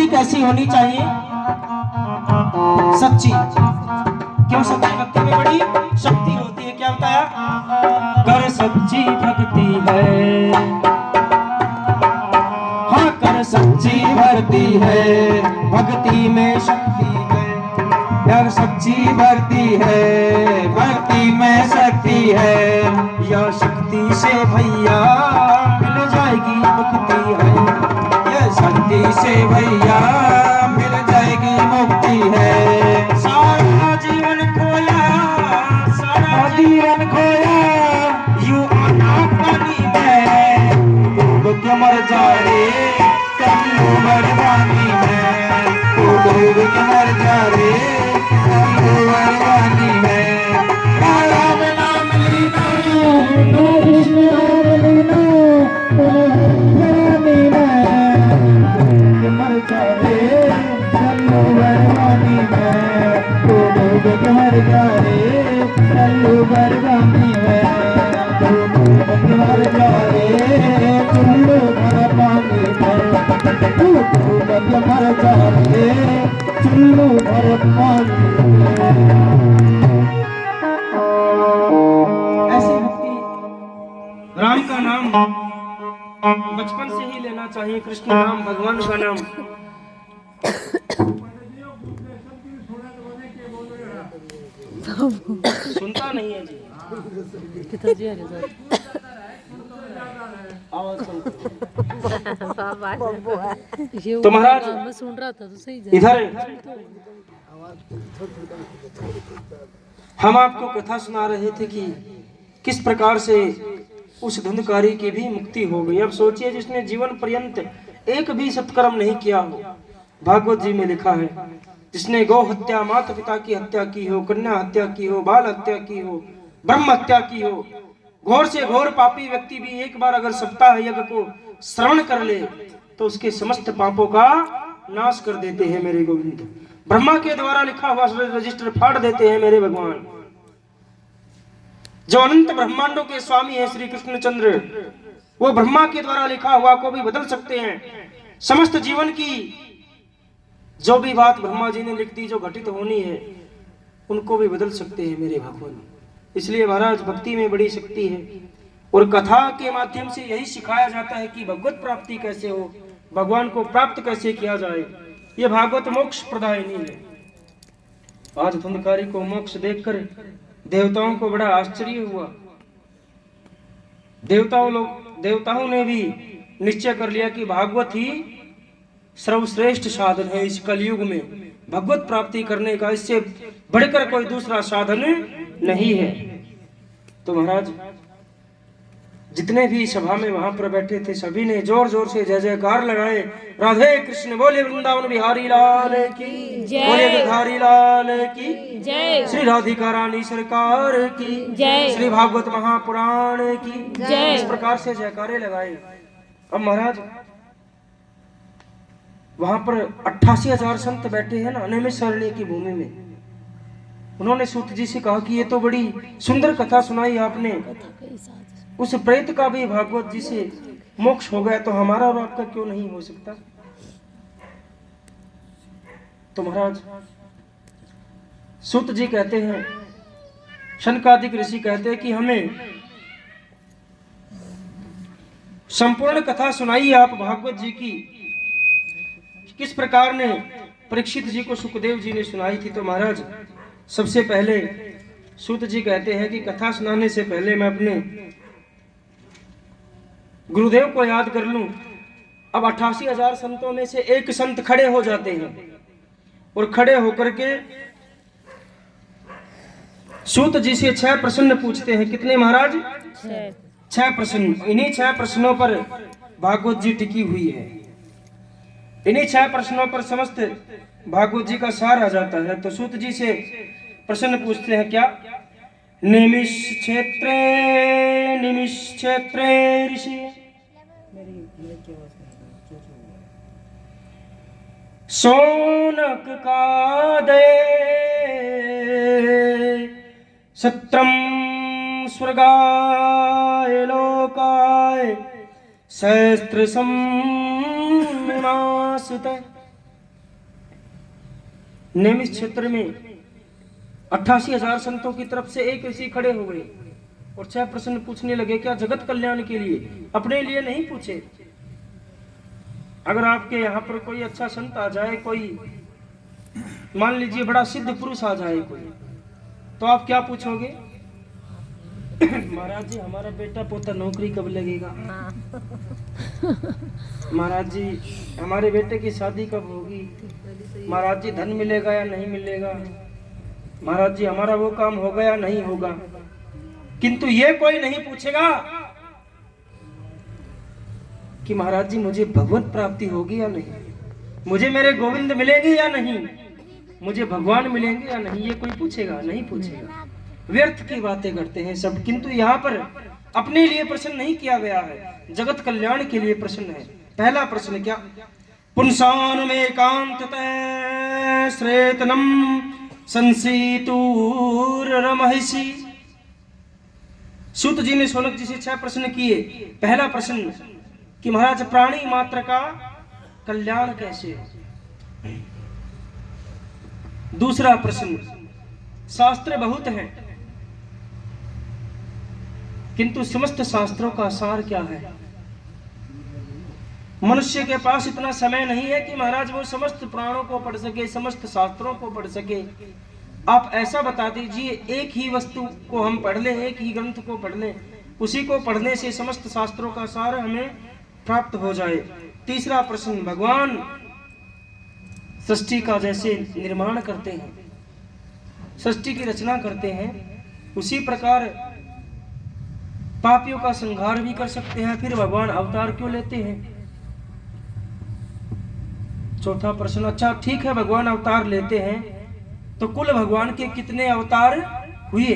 कैसी होनी चाहिए, सच्ची। क्यों सच्ची भक्ति में बड़ी शक्ति होती है, क्या बताया, कर सच्ची भक्ति है, हाँ कर सच्ची भक्ति है, भक्ति में शक्ति है, यार सच्ची भक्ति है, भक्ति में शक्ति है, या शक्ति से भैया मिल जाएगी मुक्ति है, शक्ति से भैया मिल जाएगी मुक्ति है। सारा जीवन खोया, सारा जीवन खोया, यू आना पानी में डूब के मर जा रे, चल्लू बरबानी में डूब के मर जा रे, चल्लू बरबानी में। राम नाम लीना, कृष्ण नाम लीना, मर जा रे, चल्लू बरबानी में डूब के मर जा रे, चल्लू बरबानी में डूब के मर जा रे, चल्लू बरबानी में डूब के मर जा रे, चल्लू बरबानी में। ऐसी भक्ति, राम का नाम बचपन से ही लेना चाहिए, कृष्ण नाम भगवान का नाम। सुनता नहीं है जी, तो महाराज मैं सुन रहा था तो सही इधर हम आपको कथा सुना रहे थे कि किस प्रकार से उस धुंधकारी की भी मुक्ति हो गई। अब सोचिए, जिसने जीवन पर्यंत एक भी सत्कर्म नहीं किया हो, भागवत जी में लिखा है, जिसने गौ हत्या, माता पिता की हत्या की हो, कन्या हत्या की हो, बाल हत्या की हो, ब्रह्म हत्या की हो, घोर से घोर पापी व्यक्ति भी एक बार अगर सप्ताह यज्ञ को श्रवण कर ले तो उसके समस्त पापों का नाश कर देते हैं मेरे गोविंद। ब्रह्मा के द्वारा लिखा हुआ रजिस्टर फाड़ देते हैं मेरे भगवान। जो अनंत ब्रह्मांडों के स्वामी है श्री कृष्णचंद्र, वो ब्रह्मा के द्वारा लिखा हुआ को भी बदल सकते हैं। समस्त जीवन की जो भी बात ब्रह्मा जी ने लिख दी, जो घटित होनी है, उनको भी बदल सकते हैं मेरे भगवान। इसलिए महाराज भक्ति में बड़ी शक्ति है, और कथा के माध्यम से यही सिखाया जाता है कि भगवत प्राप्ति कैसे हो, भगवान को प्राप्त कैसे किया जाए। ये भागवत मोक्ष प्रदायिनी है। आज धुंधकारी को मोक्ष देखकर देवताओं को बड़ा आश्चर्य हुआ। देवताओं ने भी निश्चय कर लिया कि भागवत ही सर्वश्रेष्ठ साधन है इस कलयुग में। भगवत प्राप्ति करने का इससे बढ़कर कोई दूसरा साधन नहीं है। तो महाराज जितने भी सभा में वहां पर बैठे थे सभी ने जोर जोर से जय जयकार लगाए। राधे कृष्ण बोले, वृंदावन बिहारी लाल की जय, बोले बिहारी लाल की जय, श्री राधिका रानी सरकार की जय, श्री भागवत महापुराण की जय। इस प्रकार से जयकारे लगाए। अब महाराज वहां पर 88,000 संत बैठे हैं ना नैमिषारण्य की भूमि में। उन्होंने सूत जी से कहा कि ये तो बड़ी सुंदर कथा सुनाई आपने, उस प्रेत का भी भागवत जी से मोक्ष हो गया तो हमारा और आपका क्यों नहीं हो सकता। तो महाराज सूत जी कहते हैं, शनकादिक ऋषि कहते हैं कि हमें संपूर्ण कथा सुनाई आप भागवत जी की, किस प्रकार ने परीक्षित जी को सुखदेव जी ने सुनाई थी। तो महाराज सबसे पहले सूत जी कहते हैं कि कथा सुनाने से पहले मैं अपने गुरुदेव को याद कर लूं। अब 88,000 संतों में से एक संत खड़े हो जाते हैं और खड़े होकर के सूत जी से 6 प्रश्न पूछते हैं। कितने महाराज? 6 प्रश्न। इन्हीं 6 प्रश्नों पर भागवत जी टिकी हुई है। इन्हीं 6 प्रश्नों पर समस्त भागवत जी का सार आ जाता है। तो सूत जी से प्रश्न पूछते हैं, क्या? निमिष क्षेत्रे ऋषि सोनक कादे सत्रम स्वर्गाय लोकाय सहस्त्र सम्मासुते। निमिष क्षेत्र में 88,000 संतों की तरफ से एक ऋषि खड़े हो गए और 6 प्रश्न पूछने लगे। क्या? जगत कल्याण के लिए, अपने लिए नहीं पूछे। अगर आपके यहाँ पर कोई अच्छा संत आ जाए, कोई मान लीजिए बड़ा सिद्ध पुरुष आ जाए कोई, तो आप क्या पूछोगे? महाराज जी हमारा बेटा पोता नौकरी कब लगेगा? महाराज जी हमारे बेटे की शादी कब होगी? महाराज जी धन मिलेगा या नहीं मिलेगा? महाराज जी हमारा वो काम होगा या नहीं होगा? किंतु ये कोई नहीं पूछेगा कि महाराज जी मुझे भगवत प्राप्ति होगी या नहीं, मुझे मेरे गोविंद मिलेंगे या नहीं, मुझे भगवान मिलेंगे या नहीं। ये कोई पूछेगा? नहीं पूछेगा। व्यर्थ की बातें करते हैं सब। किंतु यहाँ पर अपने लिए प्रश्न नहीं किया गया है, जगत कल्याण के लिए प्रश्न है। पहला प्रश्न क्या? पुंसान में एकांततः श्रेतनम संसीतुर्महिषि। सूत जी ने शौनक जी से 6 प्रश्न किए। पहला प्रश्न कि महाराज प्राणी मात्र का कल्याण कैसे है। दूसरा प्रश्न, शास्त्र बहुत है किंतु समस्त शास्त्रों का सार क्या है। मनुष्य के पास इतना समय नहीं है कि महाराज वो समस्त पुराणों को पढ़ सके, समस्त शास्त्रों को पढ़ सके। आप ऐसा बता दीजिए, एक ही वस्तु को हम पढ़ लें, एक ही ग्रंथ को पढ़ लें, उसी को पढ़ने से समस्त शास्त्रों का सार हमें प्राप्त हो जाए। तीसरा प्रश्न, भगवान सृष्टि का जैसे निर्माण करते हैं, सृष्टि की रचना करते हैं, उसी प्रकार पापियों का संहार भी कर सकते हैं। फिर भगवान अवतार क्यों लेते हैं? चौथा प्रश्न, अच्छा ठीक है भगवान अवतार लेते हैं तो कुल भगवान के कितने अवतार हुए।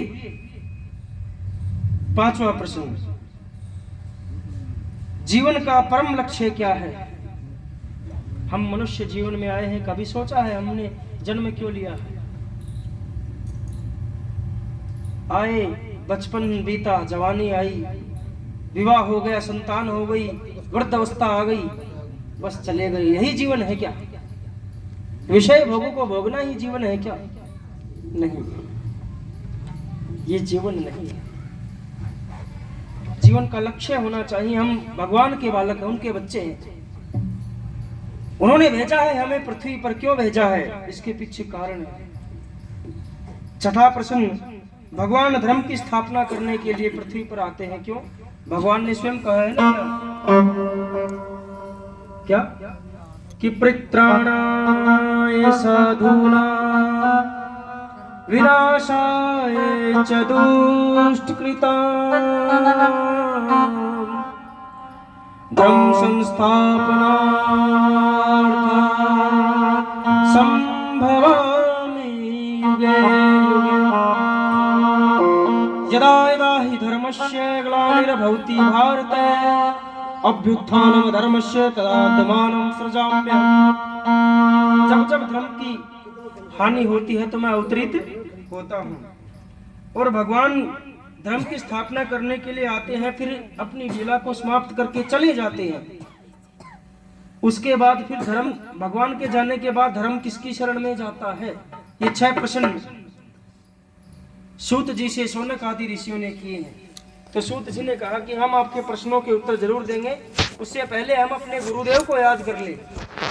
पांचवा प्रश्न, जीवन का परम लक्ष्य क्या है। हम मनुष्य जीवन में आए हैं, कभी सोचा है हमने जन्म क्यों लिया है। आए, बचपन बीता, जवानी आई, विवाह हो गया, संतान हो गई, वृद्धावस्था आ गई, बस चले गए। यही जीवन है क्या? विषय भोगों को भोगना ही जीवन है क्या? नहीं, ये जीवन नहीं है। जीवन का लक्ष्य होना चाहिए। हम भगवान के बालक हैं, उनके बच्चे हैं। उन्होंने भेजा है हमें पृथ्वी पर, क्यों भेजा है इसके पीछे कारण है। छठा प्रश्न, भगवान धर्म की स्थापना करने के लिए पृथ्वी पर आते हैं, क्यों? भगवान ने स्वयं कहा है ना क्या कि परित्राणाय साधूनां विनाशाय च दुष्टकृतां धर्म संस्थापनार्थं संभवामि युगे युगे। यदा यदा हि धर्मस्य ग्लानिर्भवति भारत अभ्युत्थानं धर्मस्य तदात्मानं सृजाम्यहम्। जब जब धर्म की हानि होती है तो मैं अवतरित होता हूँ। और भगवान धर्म की स्थापना करने के लिए आते हैं, फिर अपनी लीला को समाप्त करके चले जाते हैं। उसके बाद फिर धर्म, भगवान के जाने के बाद धर्म किसकी शरण में जाता है? ये 6 प्रश्न सूत जी से शौनक आदि ऋषियों ने किए हैं। तो सूत जी ने कहा कि हम आपके प्रश्नों के उत्तर जरूर देंगे, उससे पहले हम अपने गुरुदेव को याद कर ले।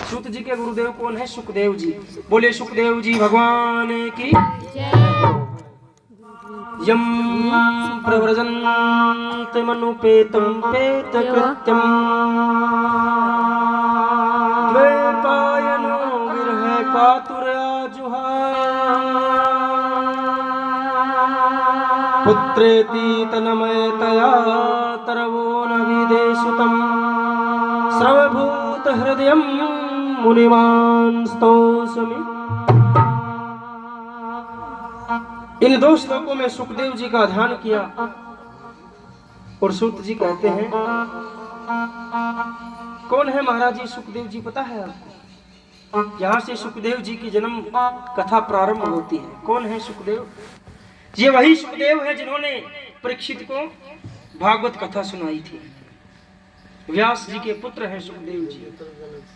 सूत जी के गुरुदेव कौन है? सुखदेव जी। बोले सुखदेव जी भगवान की यम प्रव्रजन्तमनुपेतं पेतकृत्यं द्वैपायनो विरह कातुराजुहाय पुत्रेति तन्मयतया तरवो न विदेशुतं सर्वभूत हृदयं मुनिमान् स्तोषमि। इन 2 श्लोकों में सुखदेव जी का ध्यान किया और सूत जी कहते हैं, कौन है महाराज जी सुखदेव जी? पता है आपको? यहाँ से सुखदेव जी की जन्म कथा प्रारंभ होती है। कौन है सुखदेव? ये वही सुखदेव है जिन्होंने परीक्षित को भागवत कथा सुनाई थी। व्यास जी के पुत्र हैं सुखदेव जी।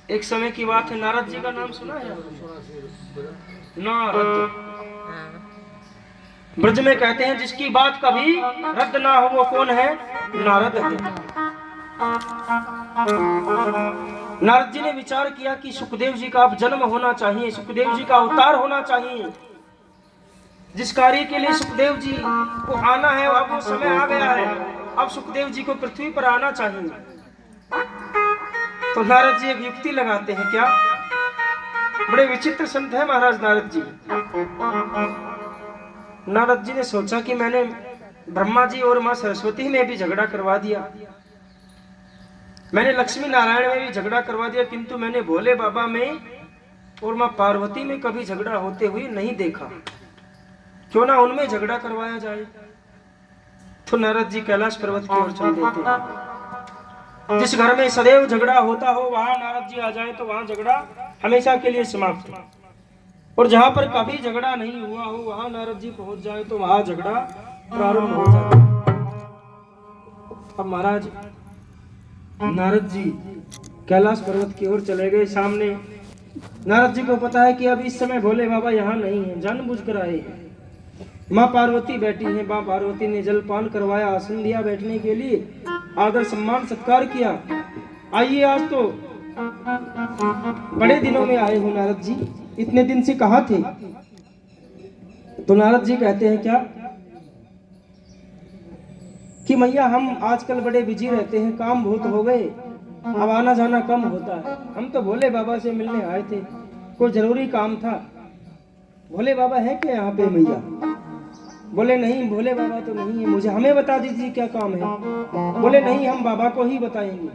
एक समय की बात है, नारद जी का नाम सुना है? नारद ब्रज में कहते हैं जिसकी बात कभी रद्द ना हो वो कौन है? नारद है। नारद जी ने विचार किया कि सुखदेव जी का अब जन्म होना चाहिए, सुखदेव जी का अवतार होना चाहिए। जिस कार्य के लिए सुखदेव जी को आना है अब वो समय आ गया है, अब सुखदेव जी को पृथ्वी पर आना चाहिए। तो नारद जी एक युक्ति लगाते हैं। क्या? बड़े विचित्र संत है महाराज नारद जी। नारद जी ने सोचा कि मैंने ब्रह्मा जी और माँ सरस्वती में भी झगड़ा करवा दिया, मैंने लक्ष्मी नारायण में भी झगड़ा करवा दिया, किंतु मैंने भोले बाबा में और माँ पार्वती में कभी झगड़ा होते हुए नहीं देखा। क्यों ना उनमें झगड़ा करवाया जाए। तो नारद जी कैलाश पर्वत की ओर चल देते हैं। जिस घर में सदैव झगड़ा होता हो वहां नारद जी आ जाए तो वहां झगड़ा हमेशा के लिए समाप्त हो। और जहां पर कभी झगड़ा नहीं हुआ हो वहां नारद जी पहुंच जाए तो वहां झगड़ा प्रारंभ हो जाता है। अब महाराज नारद जी कैलाश पर्वत की ओर चले गए। सामने नारद जी को पता है कि अब इस समय भोले बाबा यहाँ नहीं है, जानबूझकर आए हैं। माँ पार्वती बैठी हैं। माँ पार्वती ने जलपान करवाया, आसन दिया बैठने के लिए, आदर सम्मान सत्कार किया। आइए, आज तो बड़े दिनों में आए हो नारद जी, इतने दिन से कहाँ थे? तो नारद जी कहते हैं क्या कि मैया हम आजकल बड़े बिजी रहते हैं, काम बहुत हो गए, अब आना जाना कम होता है। हम तो भोले बाबा से मिलने आए थे, कोई जरूरी काम था। भोले बाबा है क्या यहाँ पे मैया? बोले नहीं, भोले बाबा तो नहीं है, मुझे हमें बता दीजिए क्या काम है। बोले नहीं, हम बाबा को ही बताएंगे।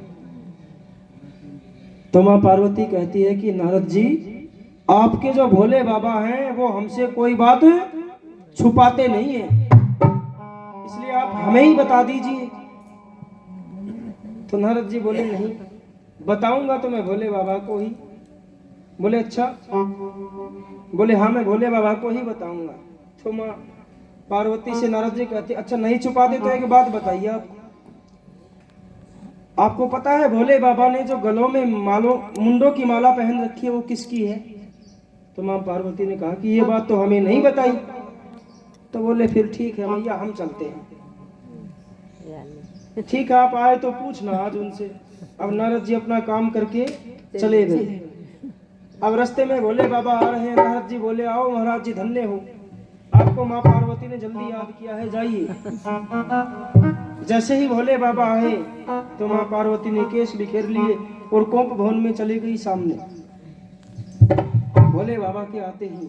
तो माँ पार्वती कहती है कि नारद जी आपके जो भोले बाबा हैं वो हमसे कोई बात छुपाते नहीं है, इसलिए आप हमें ही बता दीजिए। तो नारद जी बोले नहीं, बताऊंगा तो मैं भोले बाबा को ही। बोले अच्छा? बोले हाँ, मैं भोले बाबा को ही बताऊंगा। तो माँ पार्वती से नारद जी कहते अच्छा नहीं छुपाते तो एक बात बताइए, आपको पता है भोले बाबा ने जो गलों में मुंडों की माला पहन रखी है वो किसकी है? तो माँ पार्वती ने कहा कि ये बात तो हमें नहीं बताई। तो बोले फिर ठीक है मैया, हम चलते हैं। ठीक है, आप आए तो पूछना आज उनसे। अब नारद जी अपना काम करके चले गए। अब रास्ते में भोले बाबा आ रहे हैं। नारद जी बोले आओ महाराज जी धन्य हो, आपको माँ पार्वती ने जल्दी याद किया है, जाइए। जैसे ही भोले बाबा आए तो माँ पार्वती ने केश बिखेर लिए और कोप भवन में चली गई सामने। भोले बाबा के आते ही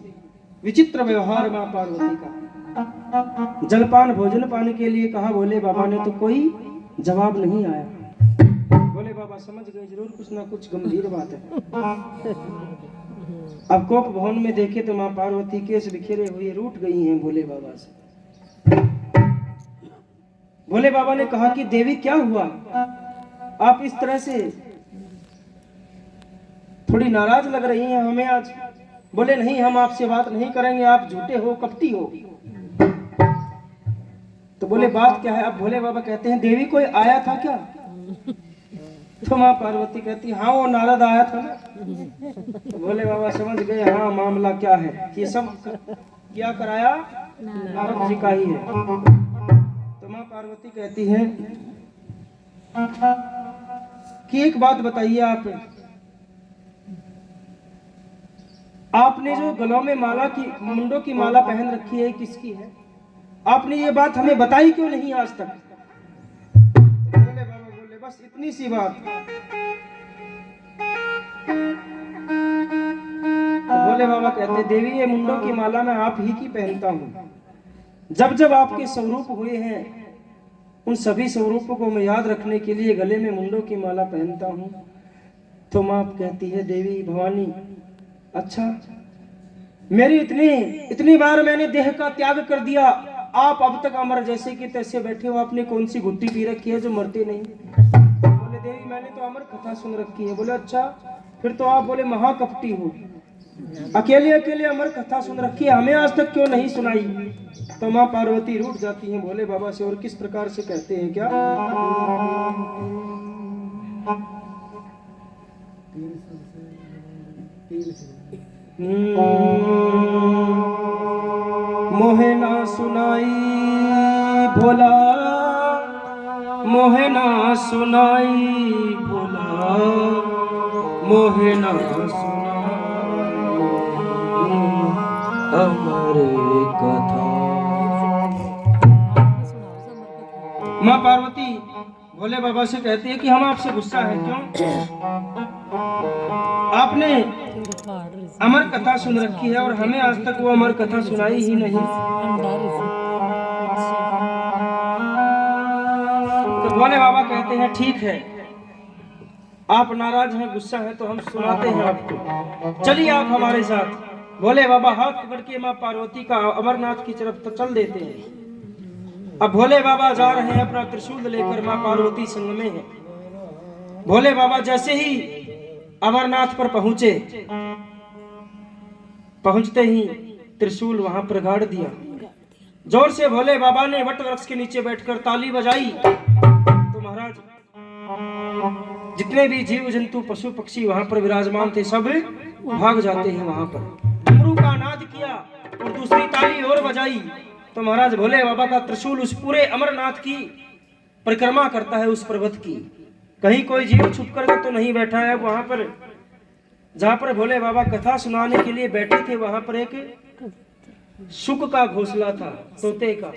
विचित्र व्यवहार माँ पार्वती का। जलपान भोजन पाने के लिए कहा भोले बाबा ने तो कोई जवाब नहीं आया। भोले बाबा समझ गए जरूर कुछ ना कुछ गंभीर बात है। अब कोप भवन में देखे तो माँ पार्वती केस बिखेरे हुए रूठ गई हैं भोले बाबा से। भोले बाबा ने कहा कि देवी क्या हुआ, आप इस तरह से थोड़ी नाराज लग रही हैं हमें आज। बोले नहीं, हम आपसे बात नहीं करेंगे, आप झूठे हो, कपटी हो। तो बोले बात क्या है। अब भोले बाबा कहते हैं देवी कोई आया था क्या। तो माँ पार्वती कहती हाँ वो नारद आया था ना। तो भोले बाबा समझ गए हाँ मामला क्या है, ये सब क्या कराया नारद जी का ही है। तो माँ पार्वती कहती हैं कि एक बात बताइए, आपने जो गलों में माला की, मुंडों की माला पहन रखी है, किसकी है। आपने ये बात हमें बताई क्यों नहीं आज तक। तो भोले बाबा बोले बस इतनी सी बात। तो भोले बाबा कहते देवी ये मुंडों की माला मैं आप ही की पहनता हूँ। जब जब आपके स्वरूप हुए हैं उन सभी स्वरूपों को मैं याद रखने के लिए गले में मुंडों की माला पहनता हूँ। तो माँ कहती है देवी भवानी अच्छा, मेरी इतनी बार मैंने देह का त्याग कर दिया, आप अब तक अमर जैसे कि तैसे बैठे हो, आपने कौन सी गुट्टी पी रखी है जो मरते नहीं। बोले देवी मैंने तो अमर कथा सुन रखी है। बोले अच्छा, फिर तो आप बोले महाकपटी हो, अकेले अकेले अमर कथा सुन रखी है, हमें आज तक क्यों नहीं सुनाई। तो माँ पार्वती रूठ जाती हैं भोले बाबा से और किस प्रकार से कहते हैं क्या। मोहे ना सुनाई भोला, मोहे ना सुनाई भोला, मोहे ना सुनाई अमर कथा। माँ पार्वती भोले बाबा से कहती है कि हम आपसे गुस्सा है क्यों, आपने अमर कथा सुन रखी है और हमें आज तक वो अमर कथा सुनाई ही नहीं। तो भोले बाबा कहते हैं ठीक है, आप नाराज हैं, गुस्सा है, तो हम सुनाते हैं आपको, चलिए आप हमारे साथ। भोले बाबा हाथ पकड़ के माँ पार्वती का अमरनाथ की तरफ तो चल देते हैं। अब भोले बाबा जा रहे हैं अपना त्रिशूल लेकर, माँ पार्वती संग में है। भोले बाबा जैसे ही अमरनाथ पर पहुंचते ही त्रिशूल वहां पर गाड़ दिया। जोर से भोले बाबा ने वट वृक्ष के नीचे बैठकर ताली बजाई तो महाराज जितने भी जीव जंतु पशु पक्षी वहां पर विराजमान थे सब भाग जाते हैं। वहां पर डमरू का नाद किया और दूसरी ताली और बजाई तो महाराज भोले बाबा का त्रिशूल उस पूरे अमरनाथ की परिक्रमा करता है, उस पर्वत की। कहीं कोई जीव छुप कर तो नहीं बैठा है। वहां पर जहां पर भोले बाबा कथा सुनाने के लिए बैठे थे वहां पर एक शुक का घोंसला था, तोते का।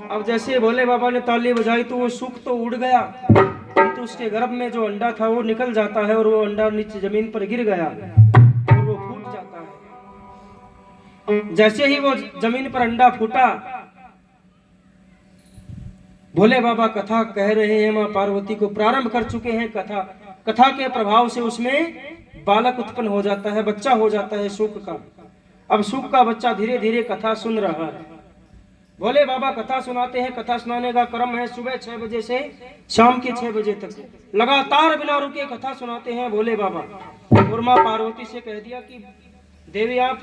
अब जैसे भोले बाबा ने ताली बजाई तो वो शुक तो उड़ गया, किंतु उसके गर्भ में जो अंडा था वो निकल जाता है और वो अंडा नीचे जमीन पर गिर गया और वो फूट जाता है। जैसे ही वो जमीन पर अंडा फूटा, भोले बाबा कथा कह रहे हैं, मां पार्वती को प्रारंभ कर चुके हैं कथा के प्रभाव से उसमें बालक उत्पन्न हो जाता है, बच्चा हो जाता है शुक का। अब शुक का बच्चा धीरे धीरे कथा सुन रहा है। भोले बाबा कथा सुनाते हैं। कथा सुनाने का क्रम है सुबह 6 बजे से शाम के 6 बजे तक, लगातार बिना रुके कथा सुनाते हैं भोले बाबा। और माँ पार्वती से कह दिया कि देवी आप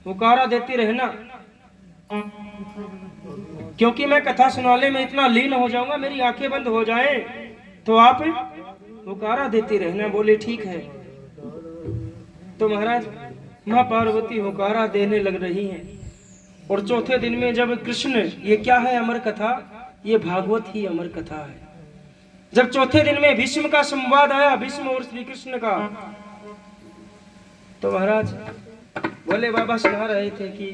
हुकारा देती रहना, क्योंकि मैं कथा सुनाने में इतना लीन हो जाऊंगा, मेरी आंखें बंद हो जाएं, तो आप हुकारा देती रहना। बोले ठीक है। तो महाराज माँ पार्वती हुकारा देने लग रही हैं। और चौथे दिन में जब कृष्ण, ये क्या है अमर कथा, ये भागवत ही अमर कथा है। जब चौथे दिन में भीष्म का संवाद आया, भीष्म और श्री कृष्ण का, तो महाराज भोले बाबा सुना रहे थे कि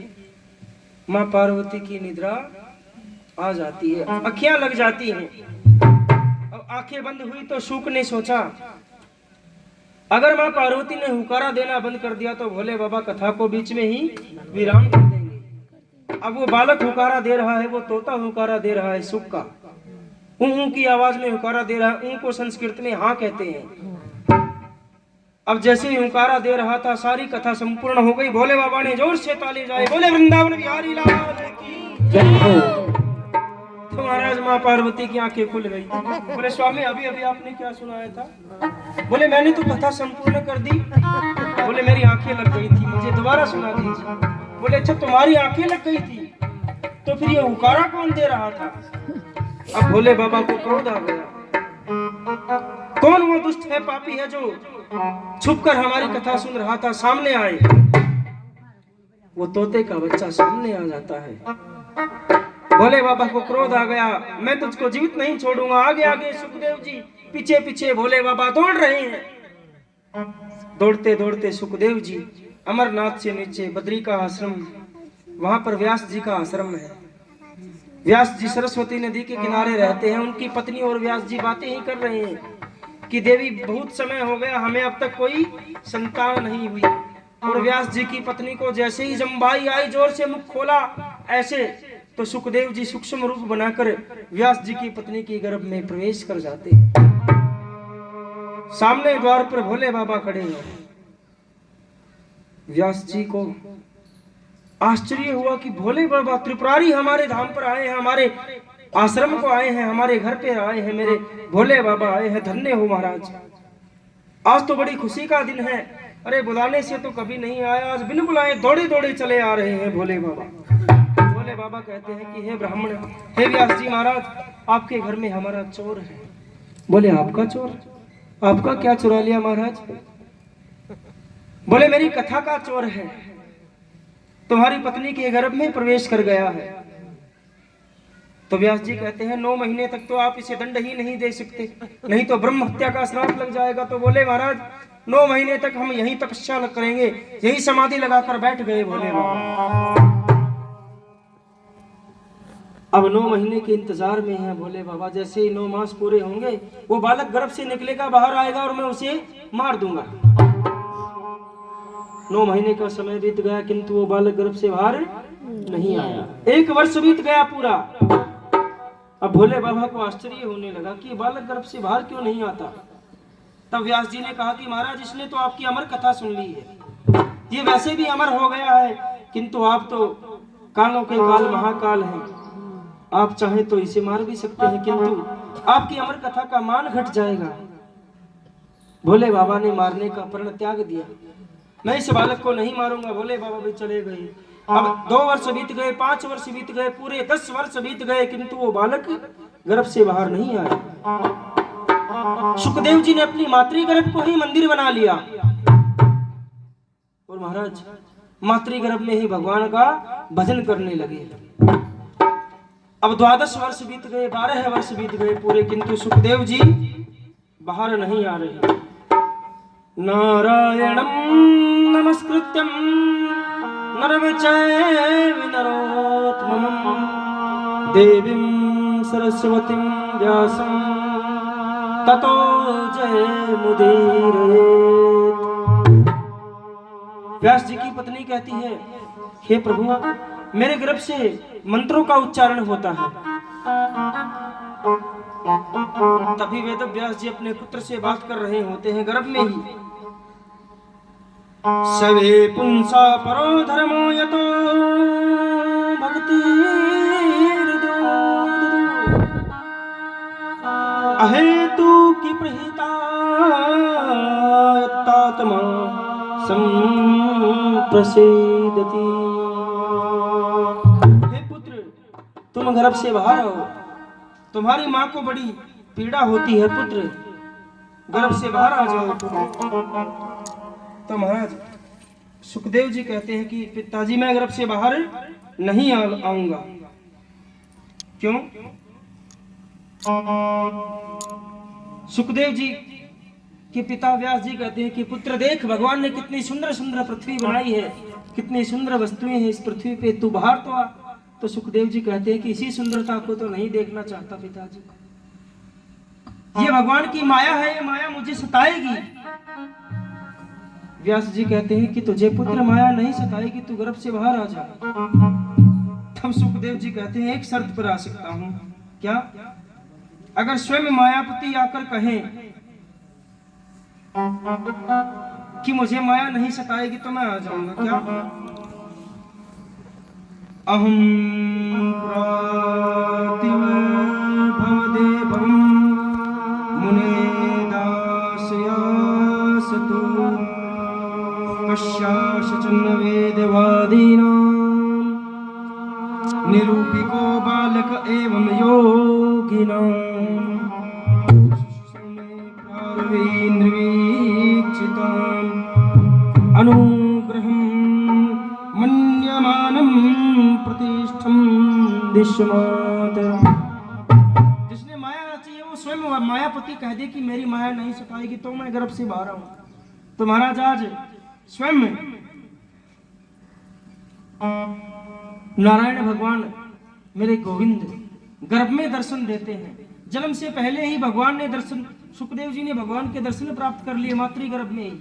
माँ पार्वती की निद्रा आ जाती है, आँखें लग जाती हैं। अब आंखें बंद हुई तो शुक ने सोचा अगर माँ पार्वती ने हुकारा देना बंद कर दिया तो भोले बाबा कथा को बीच में ही विराम कर देंगे। अब वो बालक हुकारा दे रहा है, वो तोता हुकारा दे रहा है सुख का, ऊं की आवाज में हुकारा दे रहा है। ऊं को संस्कृत में हाँ कहते हैं। अब जैसे ही हुकारा दे रहा था सारी कथा संपूर्ण हो गई। भोले बाबा ने जोर से ताली जाए, बोले वृंदावन बिहारी लाल की जय। तो महाराज माँ पार्वती की आंखें खुल गई। बोले स्वामी अभी अभी आपने क्या सुनाया था? बोले मैंने तो कथा संपूर्ण कर दी। बोले मेरी आंखें लग गई थी, मुझे दोबारा सुना दीजिए। बोले अच्छा तुम्हारी आंखें लग गई थी तो फिर ये हुकारा कौन दे रहा था? अब भोले बाबा को क्रोध आ गया। कौन वो दुष्ट है, पापी है जो छुपकर हमारी कथा सुन रहा था, सामने आए। वो तोते का बच्चा सामने आ जाता है। भोले बाबा को क्रोध आ गया, मैं तुझको जीवित नहीं छोड़ूंगा। आगे आगे सुखदेव जी, पीछे पीछे भोले बाबा दौड़ रहे हैं। दौड़ते दौड़ते सुखदेव जी अमरनाथ से नीचे बद्री का आश्रम, वहां पर व्यास जी का आश्रम है। व्यास जी सरस्वती नदी के किनारे रहते हैं। उनकी पत्नी और व्यास जी बातें ही कर रहे हैं कि देवी बहुत समय हो गया, हमें अब तक कोई संतान नहीं हुई। और व्यास जी की पत्नी को जैसे ही जम्बाई आई, जोर से मुख खोला ऐसे, तो सुखदेव जी सूक्ष्म रूप बनाकर व्यास जी की पत्नी के गर्भ में प्रवेश कर जाते हैं। सामने द्वार पर भोले बाबा खड़े हैं। व्यास जी को आश्चर्य हुआ कि भोले बाबा त्रिपुरारी हमारे धाम पर आए हैं, हमारे आश्रम को आए हैं, हमारे घर पे आए हैं, मेरे भोले बाबा आए हैं। धन्य हो महाराज, आज तो बड़ी खुशी का दिन है। अरे बुलाने से तो कभी नहीं आया, आज बिन बुलाए दौड़े दौड़े चले आ रहे हैं भोले बाबा। भोले बाबा कहते हैं कि हे ब्राह्मण, हे व्यास जी महाराज, आपके घर में हमारा चोर है। बोले आपका चोर? आपका क्या चुरा लिया महाराज? बोले मेरी कथा का चोर है, तुम्हारी पत्नी के गर्भ में प्रवेश कर गया है। तो व्यास जी कहते हैं 9 महीने तक तो आप इसे दंड ही नहीं दे सकते, नहीं तो ब्रह्म हत्या का श्राप लग जाएगा। तो बोले महाराज 9 महीने तक हम यही तपस्या करेंगे, यही समाधि लगाकर बैठ गए भोले बाबा। अब 9 महीने के इंतजार में है भोले बाबा। जैसे ही 9 मास पूरे होंगे वो बालक गर्भ से निकलेगा, बाहर आएगा और मैं उसे मार दूंगा। 9 महीने का समय बीत गया किंतु वो बालक गर्भ से बाहर नहीं आया। 1 वर्ष बीत गया पूरा। अब भोले बाबा को आश्चर्य होने लगा कि बालक गर्भ से बाहर क्यों नहीं आता। तब व्यास जी ने कहा कि महाराज इसने तो आपकी अमर कथा सुन ली है, ये वैसे भी अमर हो गया है, किंतु आप तो कालों के काल महाकाल हैं, आप चाहे तो इसे मार भी सकते हैं, किंतु आपकी अमर कथा का मान घट जाएगा। भोले बाबा ने मारने का प्रण त्याग दिया। मैं इस बालक को नहीं मारूंगा। भोले बाबा भी चले गए। अब 2 वर्ष बीत गए, 5 वर्ष बीत गए, पूरे 10 वर्ष बीत गए, किंतु वो बालक गर्भ से बाहर नहीं आया। सुखदेव जी ने अपनी मातृगर्भ को ही मंदिर बना लिया और महाराज मातृगर्भ में ही भगवान का भजन करने लगे। अब 12 वर्ष बीत गए, 12 वर्ष बीत गए पूरे, किंतु सुखदेव जी बाहर नहीं आ रहे। नारायणं नमस्कृत्यं नरं चैव नरोत्तमं देवीं सरस्वतीं व्यासं ततो जयमुदीरयेत्। व्यास जी की पत्नी कहती है, हे प्रभु मेरे गर्भ से मंत्रों का उच्चारण होता है। तभी वेद व्यास जी अपने पुत्र से बात कर रहे होते हैं गर्भ में ही। सवे पुंसा परो धर्मो यतो भक्ति अहेतु की प्रहिता यत्तात्मा संप्रसेदति। हे पुत्र तुम गर्भ से बाहर आओ, तुम्हारी माँ को बड़ी पीड़ा होती है, पुत्र गर्भ से बाहर आ जाओ। तो महाराज सुखदेव जी कहते हैं कि पिताजी मैं गर्भ से बाहर नहीं आऊंगा। क्यों? सुखदेव जी कि पिता व्यास जी कहते हैं कि पुत्र देख, भगवान ने कितनी सुंदर सुंदर पृथ्वी बनाई है, कितनी सुंदर वस्तुएं हैं इस पृथ्वी पे, तू बाहर तो आ। तो सुखदेव जी कहते हैं कि इसी सुंदरता को तो नहीं देखना चाहता पिताजी। ये भगवान की माया है, ये माया मुझे सताएगी। व्यास जी कहते हैं कि तुझे पुत्र माया नहीं सताएगी, तू गर्भ से बाहर आ जा। तब सुखदेव जी कहते हैं एक शर्त पर आ सकता हूं। क्या? अगर स्वयं मायापति आकर कहें कि मुझे माया नहीं सताएगी तो मैं आ जाऊंगा। क्या? अहम प्रातिव भवदेवं मुने दासयासतु कश्याश्चन वेदवादीनां निरूपिको बालक एवं योगिनां अनुग्रहं मन्यमानं प्रतिष्ठं दिश्यमात्। जिसने माया चाहिए वो स्वयं मायापति कह दे कि मेरी माया नहीं सताएगी तो मैं गर्भ से बाहर आऊं। तो महाराज आज स्वयं नारायण भगवान मेरे गोविंद गर्भ में दर्शन देते हैं। जन्म से पहले ही भगवान ने दर्शन, सुखदेव जी ने भगवान के दर्शन प्राप्त कर लिए मातृ गर्भ में ही।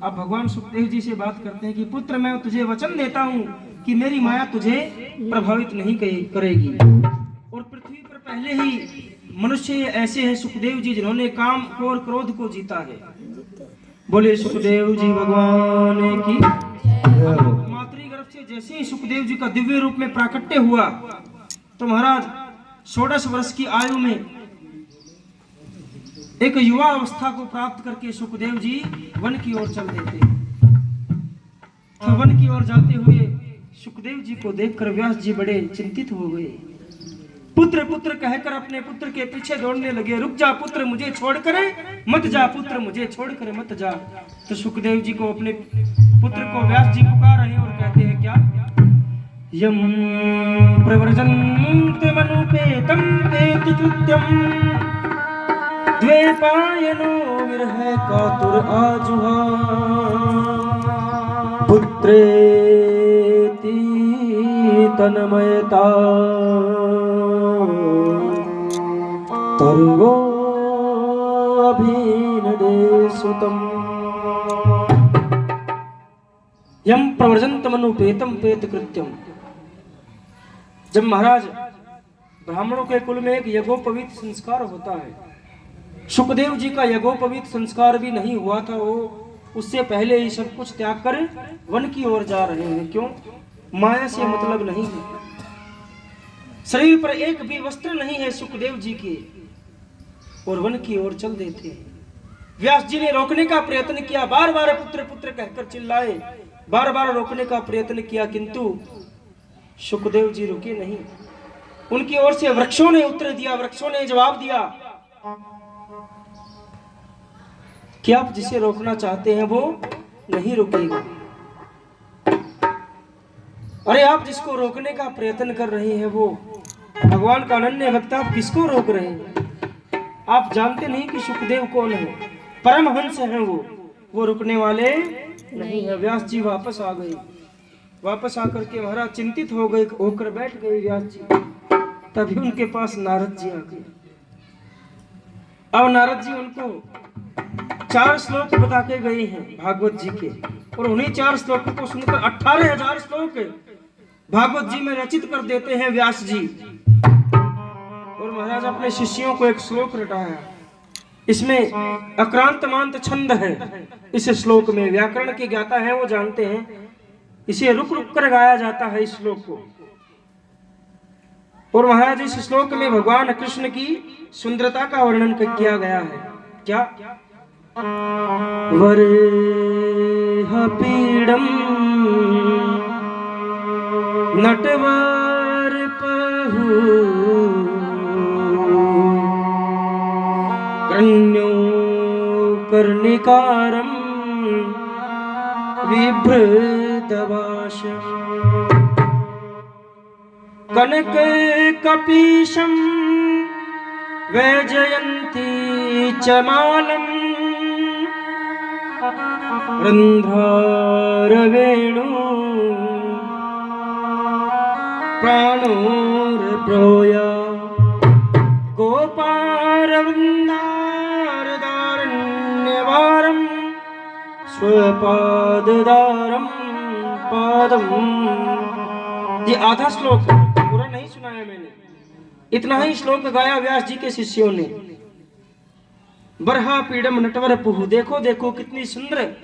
अब भगवान सुखदेव जी से बात करते हैं कि पुत्र मैं तुझे वचन देता हूं कि मेरी माया तुझे प्रभावित नहीं करेगी। और पृथ्वी पर पहले ही मनुष्य ऐसे हैं सुखदेव जी जिन्होंने काम को और क्रोध को जीता है। बोले सुखदेव जी भगवान की। मातृ गर्भ से जैसे ही सुखदेव जी का दिव्य रूप में प्राकट्य हुआ तो महाराज 16 वर्ष की आयु में एक युवा अवस्था को प्राप्त करके सुखदेव जी वन की ओर चल देते। तो वन की ओर जाते हुए सुखदेव जी को देखकर व्यास जी बड़े चिंतित हो गए। पुत्र पुत्र कहकर अपने पुत्र के पीछे दौड़ने लगे। रुक जा पुत्र, मुझे छोड़कर मत जा, पुत्र मुझे छोड़कर मत जा। तो सुखदेव जी को अपने पुत्र को व्यास जी पुकार रहे और कहते हैं क्या? यम प्रव्रजन्ते मनुपेतं पेति कृत्यं द्वैपायनो विरह कातुर आजुहा पुत्रेति तन्मयता तर्वो अभिनदे सुतम्। यम प्रव्रजन्त मनुपेतं पेत कृत्यम। जब महाराज ब्राह्मणों के कुल में एक यज्ञोपवीत संस्कार होता है, सुखदेव जी का यज्ञोपवीत संस्कार भी नहीं हुआ था। वो उससे पहले ही सब कुछ त्याग कर वन की ओर जा रहे हैं। क्यों? माया से मतलब नहीं है। शरीर पर एक भी वस्त्र नहीं है सुखदेव जी के और वन की ओर चल देते हैं। व्यास जी ने रोकने का प्रयत्न किया, बार बार पुत्र पुत्र कहकर चिल्लाए, बार बार रोकने का प्रयत्न किया, किंतु सुखदेव जी रुके नहीं। उनकी ओर से वृक्षों ने उत्तर दिया, वृक्षों ने जवाब दिया कि आप जिसे रोकना चाहते हैं वो नहीं रुकेगा। अरे आप जिसको रोकने का प्रयत्न कर रहे हैं वो भगवान का अनन्य भक्त, आप किसको रोक रहे हैं? आप जानते नहीं कि सुखदेव कौन है? परमहंस हैं वो रुकने वाले नहीं है। व्यास जी वापस आ गए। वापस आकर के महाराज चिंतित हो गए, होकर बैठ गए व्यास जी। तभी उनके पास नारद जी आ गए। अब नारद जी उनको 4 श्लोक बता के गए हैं भागवत जी के, और उन्हीं 4 श्लोकों को सुनकर 18,000 श्लोक भागवत जी में रचित कर देते हैं व्यास जी। और महाराज अपने शिष्यों को एक श्लोक रटाया। इसमें अक्रांत मांत छंद है। इस श्लोक में व्याकरण के ज्ञाता है वो जानते हैं, इसे रुक रुक कर गाया जाता है इस श्लोक को। और महाराज इस श्लोक में भगवान कृष्ण की सुंदरता का वर्णन किया गया है। क्या? वरेह पीडम नटवर पहु कन्यो कर्णिकारम विभृतवाश कनक कपीशम वैजयंती च मालम रंध्रार वेणु प्राणोर प्रोया गोपार वृंदार दारण्यवारम स्वपाददारम पादम। ये आधा श्लोक पूरा नहीं सुनाया मैंने, इतना ही श्लोक गाया व्यास जी के शिष्यों ने। बरहा पीडम नटवर पुह, देखो देखो कितनी सुंदर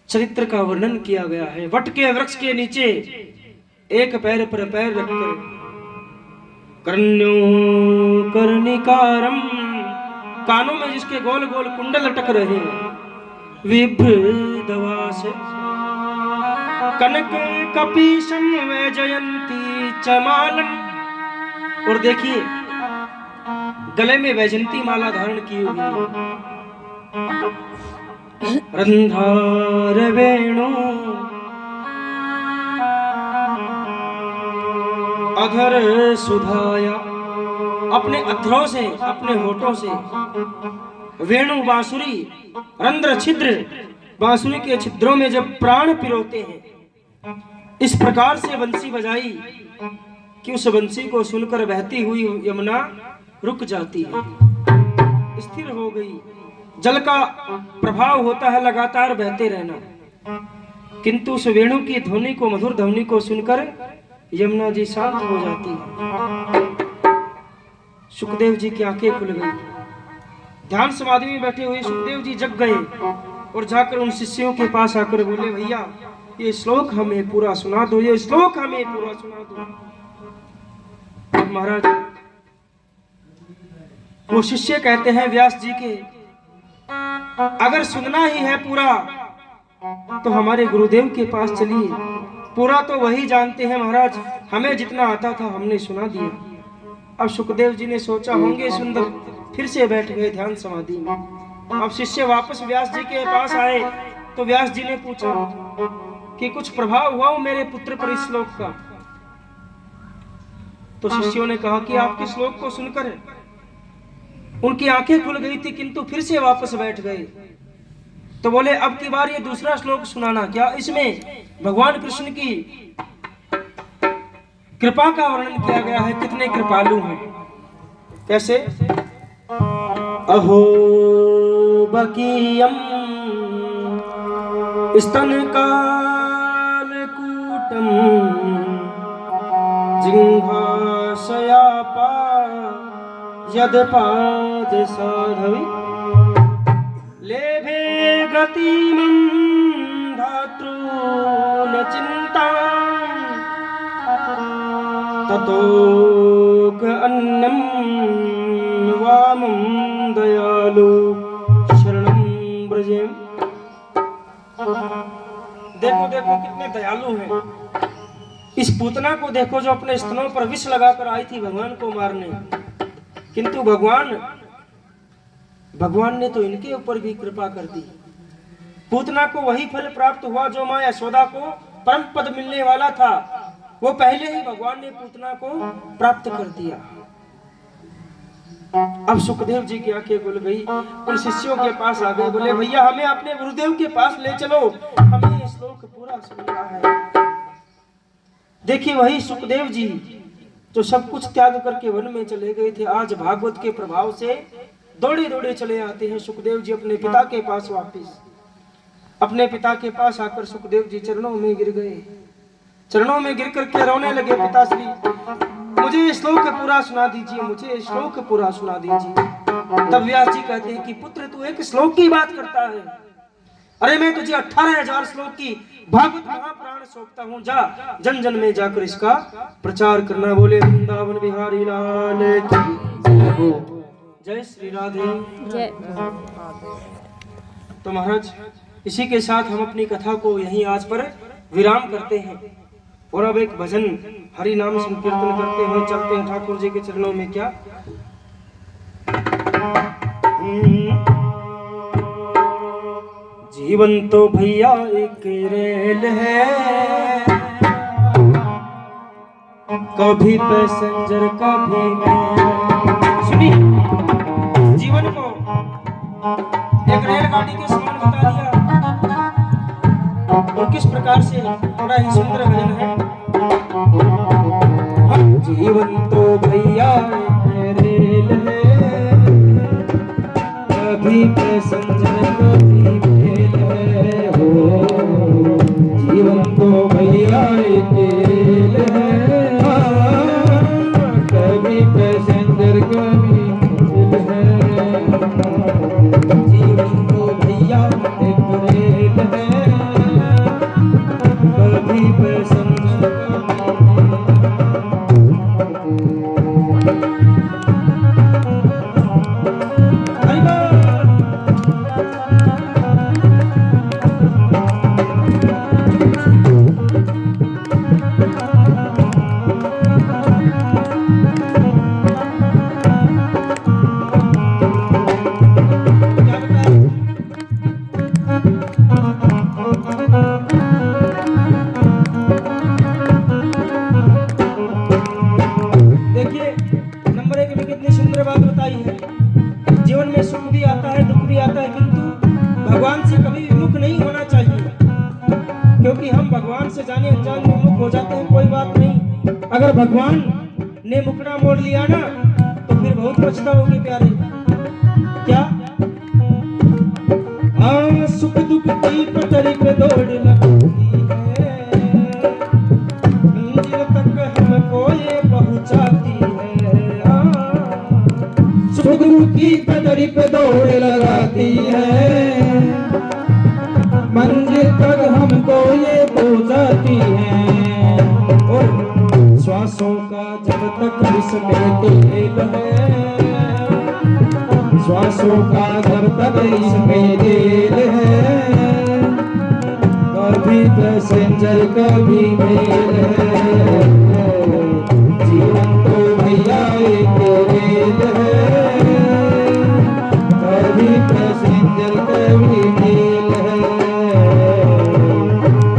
चरित्र का वर्णन किया गया है। वट के वृक्ष के नीचे एक पैर पर पैर रखकर कर्ण्यो कर्णिकारम, कानों में जिसके गोल गोल कुंडल लटक रहे हैं, विभ्रदवास कनक कपीशम वैजयंती चमालन, और देखिए गले में वैजयंती माला धारण की हुई है। रंधार वेणु अधर सुधाया, अपने अधरों से अपने होठों से वेणु बांसुरी रंध्र छिद्र, बांसुरी के छिद्रों में जब प्राण पिरोते हैं, इस प्रकार से बंसी बजाई कि उस बंसी को सुनकर बहती हुई यमुना रुक जाती है, स्थिर हो गई। जल का प्रभाव होता है लगातार बहते रहना, किंतु उस वेणु की ध्वनि को, मधुर ध्वनि को सुनकर यमुना जी शांत हो जाती है। सुखदेव जी की आंखें खुल गई। ध्यान समाधि में बैठे हुए सुखदेव जी जग गए और जाकर उन शिष्यों के पास आकर बोले, भैया ये श्लोक हमें पूरा सुना दो, ये श्लोक हमें पूरा सुना दो। महाराज वो शिष्य कहते हैं व्यास जी के, अगर सुनना ही है पूरा तो हमारे गुरुदेव के पास चलिए, पूरा तो वही जानते हैं महाराज, हमें जितना आता था हमने सुना दिया। अब सुखदेव जी ने सोचा होंगे सुंदर, फिर से बैठ गए ध्यान समाधि में। अब शिष्य वापस व्यास जी के पास आए तो व्यास जी ने पूछा कि कुछ प्रभाव हुआ हो मेरे पुत्र पर इस श्लोक का? तो शिष्यों ने कहा कि आपके श्लोक को सुनकर उनकी आंखें खुल गई थी, किंतु फिर से वापस बैठ गए। तो बोले अब की बार ये दूसरा श्लोक सुनाना, क्या इसमें भगवान कृष्ण की कृपा का वर्णन किया गया है, कितने कृपालु हैं। कैसे? अहो बकीयम स्तन कालकूटम जिह्वाशयापा यदपाद साधवी लेभे गतिमं धातृ न चिंता ततोक अन्नम वामं दयालु शरणं ब्रजेम। देखो देखो कितने दयालु हैं। इस पूतना को देखो जो अपने स्तनों पर विष लगाकर आई थी भगवान को मारने, किंतु भगवान ने तो इनके ऊपर भी कृपा कर दी। पूतना को वही फल प्राप्त हुआ जो मां यशोदा को परम पद मिलने वाला था, वो पहले ही भगवान ने पूतना को प्राप्त कर दिया। अब सुखदेव जी की आंखें खुल गई, उन शिष्यों के पास आ गए, बोले भैया हमें अपने गुरुदेव के पास ले चलो, हमें ये श्लोक पूरा सुनना है। देखिए वही सुखदेव जी जो सब कुछ त्याग करके वन में चले गए थे, आज भागवत के प्रभाव से दौड़े दौड़े चले आते हैं सुखदेव जी अपने पिता के पास वापिस। अपने पिता के पास आकर सुखदेव जी चरणों में गिर गए, चरणों में गिर करके रोने लगे, पिताश्री मुझे ये श्लोक पूरा सुना दीजिए, मुझे ये श्लोक पूरा सुना दीजिए। तब व्यास जी कहते हैं कि पुत्र तू एक श्लोक की बात करता है, अरे मैं तुझे 18,000 श्लोक की भागवत महापुराण सौंपता हूँ, जा जन जन में जाकर इसका प्रचार करना। बोले वृंदावन बिहारी लाल की जय श्री राधे जय। तो महाराज इसी के साथ हम अपनी कथा को यहीं आज पर विराम करते हैं और अब एक भजन हरि नाम संकीर्तन करते हुए चलते हैं ठाकुर जी के चरणों में। क्या जीवन तो भैया एक रेल है, कभी पैसेंजर कभी मैं। सुनिए जीवन को एक रेलगाड़ी के समान बता दिया। और किस प्रकार से बड़ा ही सुंदर भजन है। जीवन तो भैया एक रेल है, कभी पैसेंजर कभी मेल है हो। जीवन तो भैया एक रेल है, कभी पैसेंजर कभी मेल है। जीवन तो भैया एक रेल है, कभी पैसेंजर अगर भगवान ने मुकड़ा मोड़ लिया ना तो फिर बहुत पछताओगे प्यारे। क्या सुख दुख की पटरी पे दौड़ लगती है, मंजिल तक हमको ये पहुंचाती है। सुख दुख की पटरी पे दौड़ लगाती है, मंजिल तक हमको ये पहुंचाती है। श्वासों का जब तक इसमें तेल है, श्वासों का जब तक इसमें तेल है, कभी पैसेंजर कभी मेल है। जीवन तो भैया एक रेल है, कभी पैसेंजर कभी मेल है।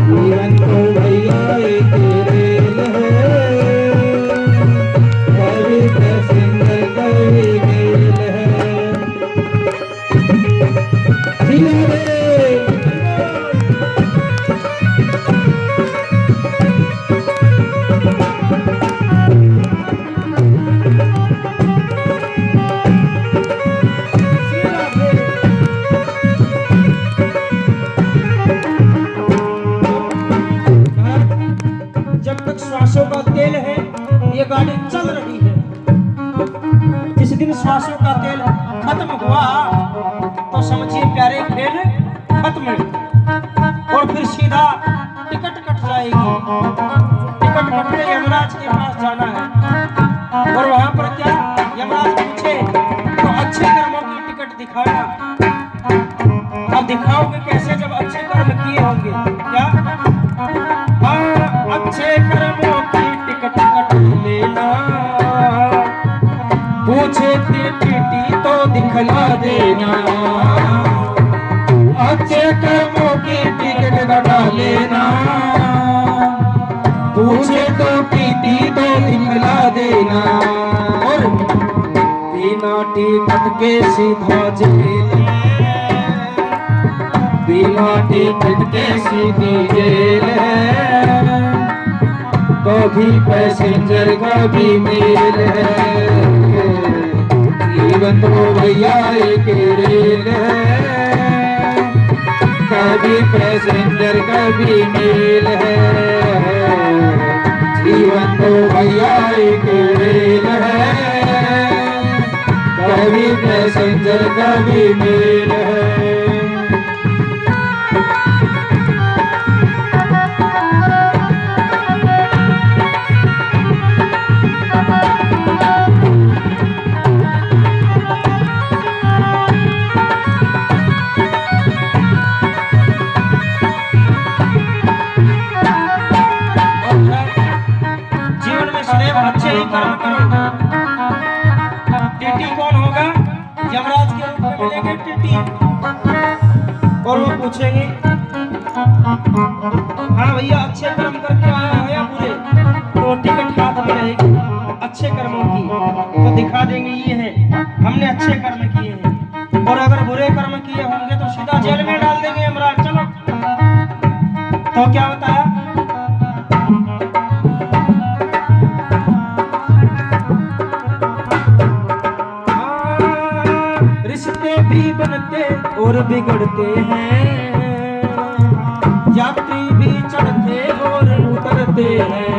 जीवन तो भैया एक रेल है, गाड़ी चल रही है। जिस दिन श्वासों का तेल खत्म हुआ तो समझिए प्यारे खेल खत्म, और फिर सीधा टिकट कट जाएगी। टिकट कटने यमराज के पास जाना है, और वहां पर क्या यमराज पूछे तो अच्छे कर्मों की टिकट दिखाना। अब दिखाओगे कैसे जब अच्छे कर्म किए होंगे? क्या अच्छे कर्मों की टिकट कट लेना, पूछे टीटी तो दिखला देना। अच्छे कर्मों की टिकट कटा लेना, पूछे तो टीटी तो दिखला देना। और बिना टिकट के सीधा जेल, बिना टिकट के सीधी जेल है, कभी पैसेंजर कभी मेल है। जीवन तो भैया एक रेल है, कभी पैसेंजर कभी मेल है। जीवन तो भैया एक रेल है, कभी पैसेंजर कभी मेल है। टीटी कौन होगा? यमराज के रूप में मिलेंगे टीटी, और वो पूछेंगे हाँ भैया अच्छे कर्म करके आया है या बुरे? तो टिकट हाथ में रहेगी अच्छे कर्मों की, तो दिखा देंगे ये है हमने अच्छे कर्म किए हैं। और अगर बुरे कर्म किए होंगे तो सीधा जेल में डाल देंगे यमराज। चलो और बिगड़ते हैं, यात्री भी चढ़ते और उतरते हैं।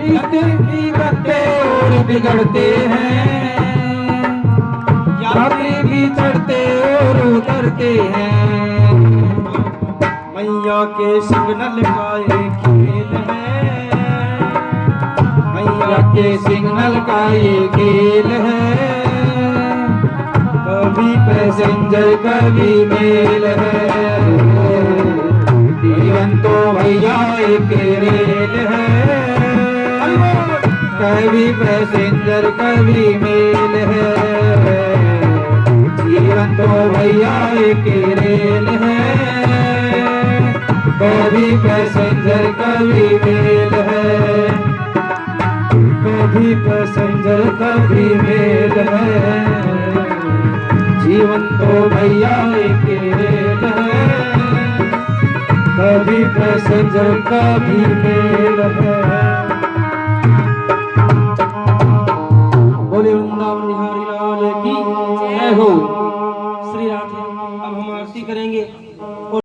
यात्री करते और बिगड़ते हैं, यात्री भी चढ़ते और उतरते हैं। मैया के सिग्नल का ये खेल है, मैया के सिग्नल का ये खेल है। कभी पैसेंजर कभी मेल है, जीवन तो भैया एक रेल है। कभी पैसेंजर कभी मेल है, जीवन तो भैया एक रेल है। कभी पैसेंजर कभी मेल है, कभी पैसेंजर कभी मेल है। जीवन तो भैया एक रेल है, कभी पैसेंजर कभी मेल है।